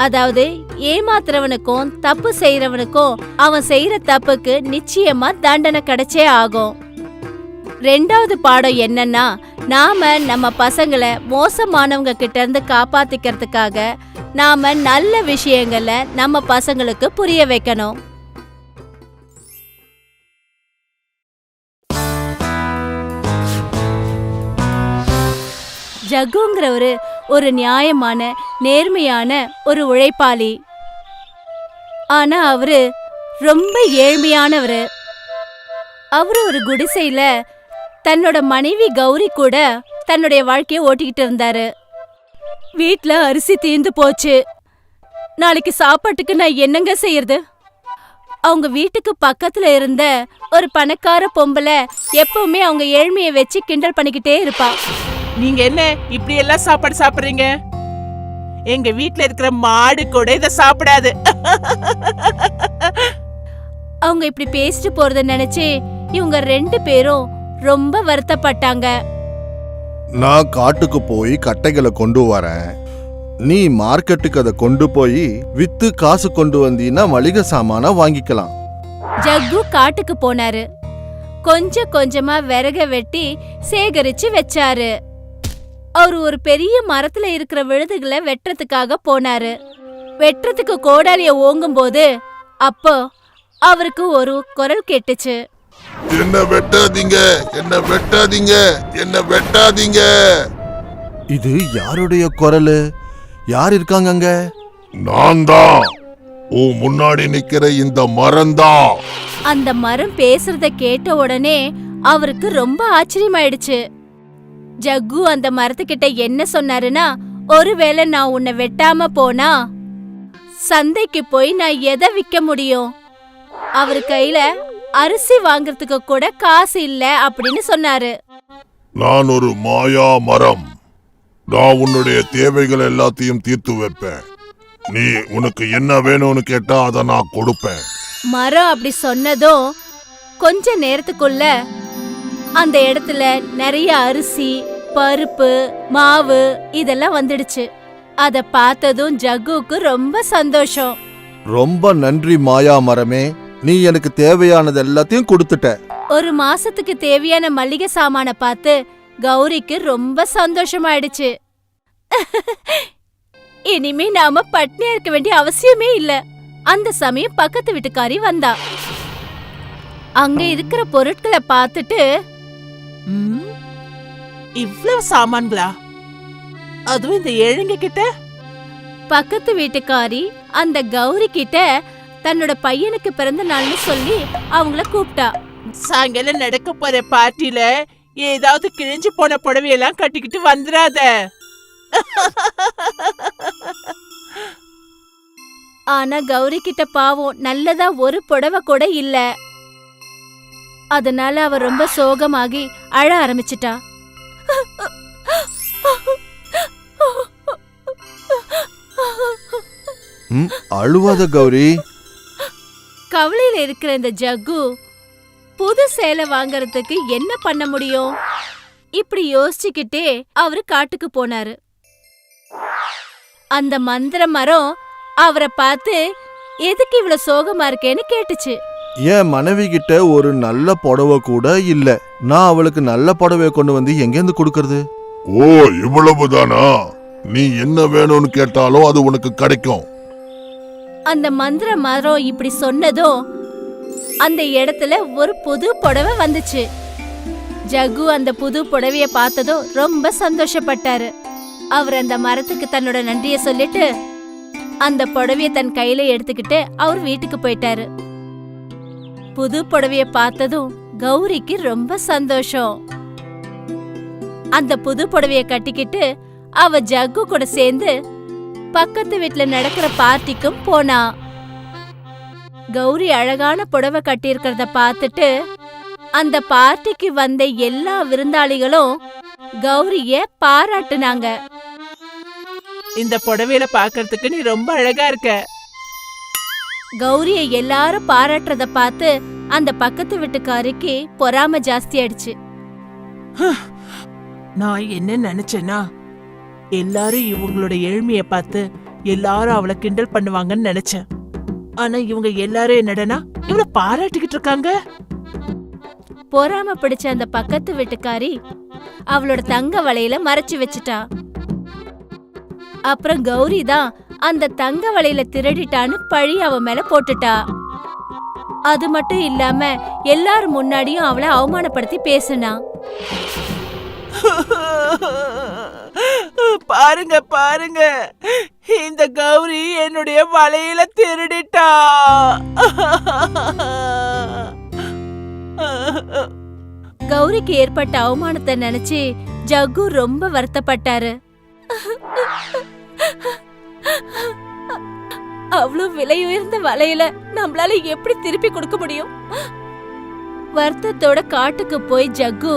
அதாவது ஏமாத்துறவனுக்கும் தப்பு செய்யறவனுக்கும் அவன் செய்யற தப்புக்கு நிச்சயமா தண்டனை கிடைச்சே ஆகும். 2வது பாடம் என்னன்னா, நாம நம்ம பசங்களை மோசமானவங்க கிட்ட இருந்து காப்பாத்திக்கிறதுக்காக நாம நல்ல விஷயங்களை நம்ம பசங்களுக்கு புரிய வைக்கணும். ஜக்குங்கிறவரு ஒரு நியாயமான நேர்மையான ஒரு உழைப்பாளி. ஆனா அவரு ரொம்ப ஏழ்மையானவரு. அவரு ஒரு குடிசையில தன்னோட மனைவி கௌரி கூட தன்னுடைய வாழ்க்கைய ஓட்டிக்கிட்டு இருந்தாரு. வீட்ல அரிசி தீர்ந்து போச்சு. நாளைக்கு சாப்பாட்டுக்கு நான் என்னங்க செய்யறது? அவங்க வீட்டுக்கு பக்கத்துல இருந்த ஒரு பணக்கார பொம்பளை எப்பவுமே அவங்க ஏழ்மைய வச்சு கிண்டல் பண்ணிக்கிட்டே இருப்பா. நீங்க என்ன இப்படி எல்லாம் சாப்பாடு சாப்பிடுறீங்க? எங்க வீட்ல இருக்கிற மாடு கூட இத சாப்பிடாது. அவங்க இப்படி பேசிட்டு போறத நினைச்சு இவங்க 2 பேரும் ரொம்ப வருத்தப்பட்டாங்க. நான் காட்டுக்கு போய் கட்டைகளை கொண்டு வரேன், நீ மார்க்கெட்டுக்கு அதை கொண்டு போய் வித்து காசு கொண்டு வந்தீன்னா மளிகை சாமான வாங்கிக்கலாம். ஜக்கு காட்டுக்கு போனாரு. கொஞ்சம் கொஞ்சமா விறக வெட்டி சேகரிச்சு வச்சாரு. அவரு ஒரு பெரிய மரத்துல இருக்கிற விழுதுகளை வெட்டுறதுக்காக போனாரு. வெட்டுறதுக்கு கோடாலிய ஓங்கும் போது அப்போ அவருக்கு ஒரு குரல் கேட்டுச்சு. என்ன வெட்டாதீங்க, என்ன வெட்டாதீங்க, என்ன வெட்டாதீங்க. இது யாருடைய குரல்? யார் இருக்காங்க அங்க? நான் தான். முன்னாடி நிக்கிற இந்த மரம் தான். அந்த மரம் பேசுறத கேட்ட உடனே அவருக்கு ரொம்ப ஆச்சரியமாயிடுச்சு. ஜக்கு அந்த மரத்துக்கிட்ட என்ன சொன்னாருன்னா, ஒருவேளை நான் உன்னை வெட்டாம போனா சந்தைக்கு போய் நான் எதை விற்க முடியும்? அவரு கையில அரிசி வாங்குறதுக்கு கூட காசு இல்ல அப்படின்னு சொன்னாரு. நான் ஒரு மாயா மரம். நான் உன்னுடைய தேவைகள் எல்லாத்தையும் தீர்த்து வைப்பேன். நீ உனக்கு என்ன வேணும்னு கேட்டா அதை நான் கொடுப்பேன். மரம் அப்படி சொன்னதும் கொஞ்ச நேரத்துக்குள்ள அந்த இடத்துல நிறைய அரிசி, பருப்பு, மாவு இதெல்லாம் வந்துடுச்சு. அத பார்த்ததும் ஜக்குக்கு ரொம்ப சந்தோஷம். ரொம்ப நன்றி மாயா மரமே, நீ எனக்கு தேவையானது எல்லாத்தையும் கொடுத்துட்ட. 1 மாசத்துக்கு தேவையான மளிகை சாமான பார்த்து கௌரிக்கு ரொம்ப சந்தோஷமாயிடுச்சு. இனிமே நாம பட்னியா இருக்க வேண்டிய அவசியமே இல்ல. அந்த சமயம் பக்கத்து வீட்டுக்காரி வந்தா. அங்க இருக்கிற பொருட்களை பார்த்துட்டு, இவ்வளவு சாமான்களா? அதுவும் இந்த ஏழைங்க கிட்ட? பக்கத்து வீட்டுக்காரி அந்த கௌரி கிட்ட தன்னோட பையனுக்கு பிறந்த நாள்னு சொல்லி அவங்கள கூப்பிட்டா. சாயங்காலம் நடக்க போற பார்ட்டில ஏதாவது கிழிஞ்சு போன புடவையெல்லாம் கட்டிக்கிட்டு வந்துடாத. ஆனா கௌரி கிட்ட பாவம் நல்லதா ஒரு புடவை கூட இல்ல. அதனால அவ ரொம்ப சோகமாகி அழ ஆரம்பிச்சிட்டா. அழுவாத கௌரி. கவலையில இருக்கிற இந்த ஜக்கு புது சேலை வாங்கறதுக்கு என்ன பண்ண முடியும்? இப்படி யோசிச்சுக்கிட்டே அவரு காட்டுக்கு போனாரு. அந்த மந்திர மரம் அவரை பார்த்து, எதுக்கு இவ்வளவு சோகமா இருக்கேன்னு கேட்டுச்சு. என் மனைவி கிட்ட ஒரு நல்ல புடவை கூட இல்ல. நான் அவளுக்கு நல்ல புடவைய கொண்டு வந்து எங்கேருந்து கொடுக்கறது? ஓ, இவ்வளவுதானா? நீ என்ன வேணும்னு கேட்டாலும் அது உனக்கு கிடைக்கும். அந்த மந்திர மரம் இப்படி சொன்னதும் அந்த இடத்துல ஒரு புது புடவை வந்துச்சு. ஜக்கு அந்த புது புடவைய பார்த்ததும் ரொம்ப சந்தோஷப்பட்டாரு. அவர் அந்த மரத்துக்கு தன்னோட நன்றிய சொல்லிட்டு அந்த புடவைய தன் கையில எடுத்துக்கிட்டு அவர் வீட்டுக்கு போயிட்டாரு. புது புடவைய பார்த்ததும் கௌரிக்கு ரொம்ப சந்தோஷம். அந்த புது புடவைய கட்டிக்கிட்டு அவ ஜக்கு கூட சேர்ந்து பக்கத்து வீட்டுல நடக்கிற பார்ட்டிக்கும் போனா. கௌரி அழகான புடவை கட்டியிருக்கிறத பார்த்துட்டு அந்த பார்ட்டிக்கு வந்த எல்லா விருந்தாளிகளும் கௌரிய பாராட்டுனாங்க. இந்த புடவையில பாக்குறதுக்கு நீ ரொம்ப அழகா இருக்க. கௌரிய எல்லாரும் பாராட்டுறத பார்த்து அந்த பக்கத்து வீட்டுக்காரிக்கு பொறாம ஜாஸ்தி ஆயிடுச்சு. நான் என்ன நினைச்சேன்னா எல்லாரும் இவங்களோட ஏழ்மைய பார்த்து எல்லாரும் அவளை கிண்டல் பண்ணுவாங்கன்னு நினைச்சேன். ஆனா இவங்க எல்லாரும் என்னடனா இவள பாராட்டிக்கிட்டு இருக்காங்க. பொறாம பிடிச்ச அந்த பக்கத்து வீட்டுக்காரி அவளோட தங்க வளையல மறைச்சு வச்சுட்டா. அப்புறம் கௌரி தான் அந்த தங்க வளையல திருடிட்டான்னு பழி அவ மேல போட்டுட்டா. அது மட்டும் இல்லாம எல்லாரும் முன்னாடியும் அவளை அவமானப்படுத்தி பேசினா. பாருங்க பாருங்க, இந்த கௌரி என்னுடைய வளையல திருடிட்டா. கௌரிக்கு ஏற்பட்ட அவமானத்தை நினைச்சு ஜக்கு ரொம்ப வருத்தப்பட்டாரு. அவ்வளவு விலை உயர்ந்த வளையல நம்மளால எப்படி திருப்பி கொடுக்க முடியும்? வருத்தத்தோட காட்டுக்கு போய் ஜக்கு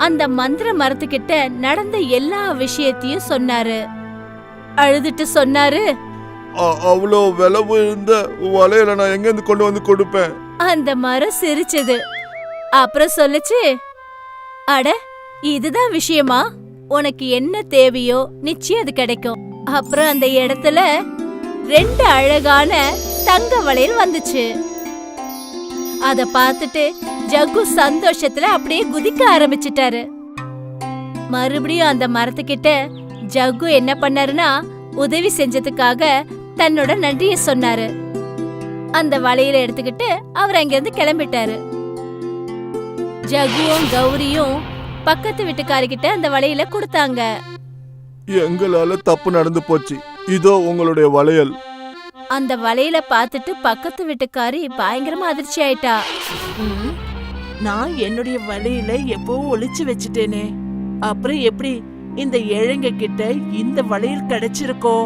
அந்த மந்திர மரத்துக்கிட்ட நடந்த எல்லா விஷயத்தையும் சொன்னாரு. அழுதுட்டு சொன்னாரு, அவ்வளோ விலை உயர்ந்த வளையல நான் எங்க இருந்து கொண்டு வந்து கொடுப்பேன்? அந்த மரம் சிரிச்சது. அப்புறம் சொல்லுச்சு, அட இதுதான் விஷயமா? உனக்கு என்ன தேவையோ நிச்சயம் அது கிடைக்கும். அப்புறம் அந்த இடத்துல 2 அழகான தங்க வளையல் வந்துச்சு. அத பார்த்துட்டு ஜக்கு சந்தோஷத்துல அப்படியே குதிக்க ஆரம்பிச்சிட்டாரு. மறுபடியும் அந்த மரத்துக்கிட்ட ஜக்கு என்ன பண்ணாருன்னா உதவி செஞ்சதுக்காக தன்னோட நன்றிய சொன்னாரு. அந்த வளையல எடுத்துக்கிட்டு அவர் அங்கிருந்து கிளம்பிட்டாரு. ஜகுவும் கௌரியும் பக்கத்து வீட்டுக்காரிக்கிட்ட அந்த வளையல கொடுத்தாங்க. எங்களால தப்பு நடந்து போச்சு, இதோ உங்களுடைய வளையல். அந்த வளையல பார்த்துட்டு பக்கத்து வீட்டுக்காரி பயங்கரமா அதிர்ச்சி ஆயிட்டா. நான் என்னுடைய வளையல எப்போ ஒளிச்சு வச்சுட்டேனே, அப்புறம் எப்படி இந்த ஏழைங்க கிட்ட இந்த வளையல் கிடைச்சிருக்கோ?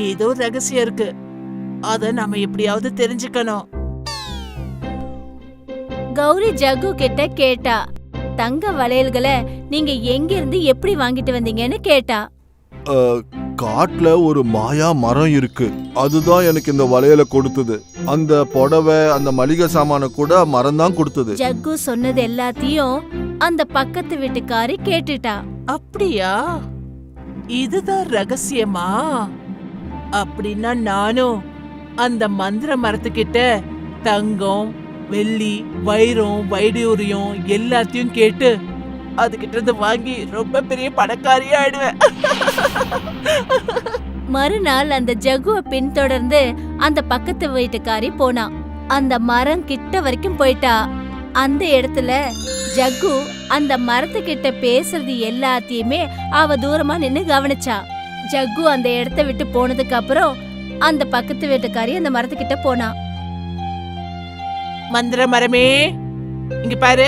ஏதோ ரகசியம் இருக்கு, அத நாம எப்படியாவது தெரிஞ்சுக்கணும். கௌரி ஜகு கிட்ட கேட்டா, தங்க வளையல்களை நீங்க எங்க இருந்து எப்படி வாங்கிட்டு வந்தீங்கன்னு கேட்டா. காட்டுல ஒரு மாயா மரம் இருக்கு, அதுதான் எனக்கு இந்த வளையல கொடுத்தது. அந்த புடவை அந்த மளிகை சாமான கூட மரம் தான் கொடுத்தது. ஜக்கு சொன்னது எல்லாத்தையும் அந்த பக்கத்து வீட்டுக்காரி கேட்டுட்டா. அப்படியா? இதுதான் ரகசியமா? அப்படின்னா நானும் அந்த மந்திர மரத்துக்கிட்ட தங்கம், வெள்ளி, வைரம், வைடூரியம் எல்லாத்தையும் கேட்டு அதுகிட்ட இருந்து வாங்கி ரொம்ப பெரிய பணக்காரியா ஆயிடுவேன். மறுநாள் அந்த ஜகுவை பின்தொடர்ந்து அந்த பக்கத்து வீட்டுக்காரி போனா. அந்த மரம் கிட்ட வரைக்கும் போயிட்டா. அந்த இடத்துல ஜக்கு அந்த மரத்துக்கிட்ட பேசுறது எல்லாத்தையுமே அவ தூரமா நின்னு கவனிச்சா. ஜக்கு அந்த இடத்த விட்டு போனதுக்கு அப்புறம் அந்த பக்கத்து வீட்டுக்காரி அந்த மரத்துக்கிட்ட போனா. மந்திர மரமே, இங்க பாரு,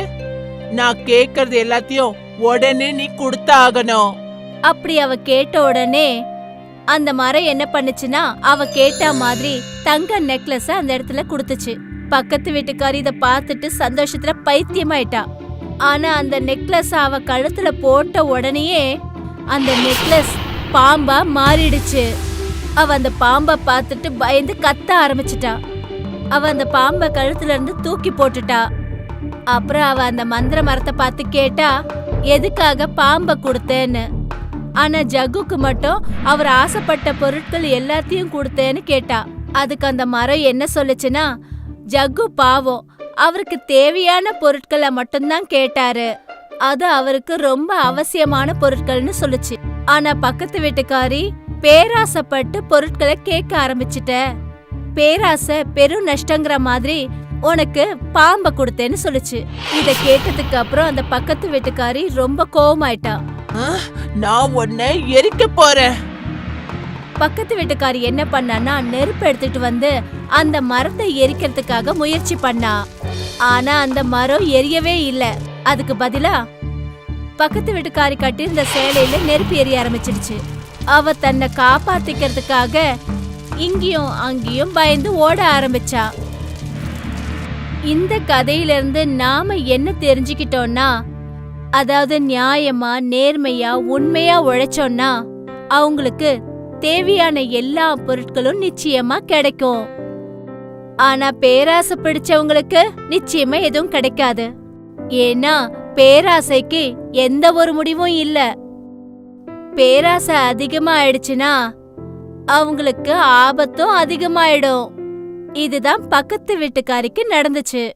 நான் கேக்குறது எல்லாத்தையும் உடனே நீ கொடுத்தாகணும். அப்படி அவ கேட்ட உடனே அந்த மரம் என்ன பண்ணுச்சுன்னா அவ கேட்ட மாதிரி தங்க நெக்லஸ அந்த இடத்துல கொடுத்துச்சு. பக்கத்து வீட்டுக்காரி இத பார்த்துட்டு சந்தோஷத்துல பைத்தியமாயிட்டா. ஆனா அந்த நெக்லஸ் அவ கழுத்துல போட்ட உடனேயே அந்த நெக்லஸ் பாம்பா மாறிடுச்சு. அவ அந்த பாம்பை பார்த்துட்டு பயந்து கத்த ஆரம்பிச்சிட்டா. அவ அந்த பாம்பை கழுத்துல இருந்து தூக்கி போட்டுட்டா. அப்புறம் அவ அந்த மந்திர மரத்தை பார்த்து கேட்டா, எதுக்காக பாம்பை கொடுத்தேன்னு. ஆனா ஜகுக்கு மட்டும் அவர் ஆசைப்பட்ட பொருட்கள் எல்லாத்தையும் கொடுத்தேன்னு கேட்டா. அதுக்கு அந்த மரம் என்ன சொல்லுச்சுன்னா, ஜகு பாவம், அவருக்கு தேவையான பொருட்களை மட்டும்தான் கேட்டாரு, அது அவருக்கு ரொம்ப அவசியமான பொருட்கள்னு சொல்லுச்சு. ஆனா பக்கத்து வீட்டுக்காரி பேராசைப்பட்டு பொருட்களை கேட்க ஆரம்பிச்சிட்ட, பேராசை பெரும் நஷ்டங்கிற மாதிரி உனக்கு பாம்ப கொடுத்தேன்னு சொல்லுச்சு. இத கேட்டதுக்கு அப்புறம் அந்த பக்கத்து வீட்டுக்காரி ரொம்ப கோவமாயிட்டா. நான் உன்னை எரிக்க போறேன். பக்கத்து வீட்டுக்காரி என்ன பண்ணான்னா நெருப்பு எடுத்துட்டு வந்து அந்த மரத்தை எரிக்கிறதுக்காக முயற்சி பண்ணா. ஆனா அந்த மரம் எரியவே இல்ல. அதுக்கு பதிலா பக்கத்து வீட்டுக்காரி கட்டியிருந்த சேலையில நெருப்பு எரிய ஆரம்பிச்சிருச்சு. அவ தன்னை காப்பாத்திக்கிறதுக்காக இங்கேயும் அங்கேயும் பயந்து ஓட ஆரம்பிச்சா. இந்த கதையிலிருந்து நாம என்ன தெரிஞ்சுக்கிட்டோம்னா, அதாவது நியாயமா நேர்மையா உண்மையா உழைச்சோம்னா அவங்களுக்கு தேவையான எல்லா பொருட்களும் நிச்சயமா கிடைக்கும். ஆனா பேராசை பிடிச்சவங்களுக்கு நிச்சயமா எதுவும் கிடைக்காது. ஏன்னா பேராசைக்கு எந்த ஒரு முடிவும் இல்ல. பேராசை அதிகமா ஆயிடுச்சுன்னா அவங்களுக்கு ஆபத்தும் அதிகமாயிடும். இதுதான் பக்கத்து வீட்டுக்காரிக்கு நடந்துச்சு.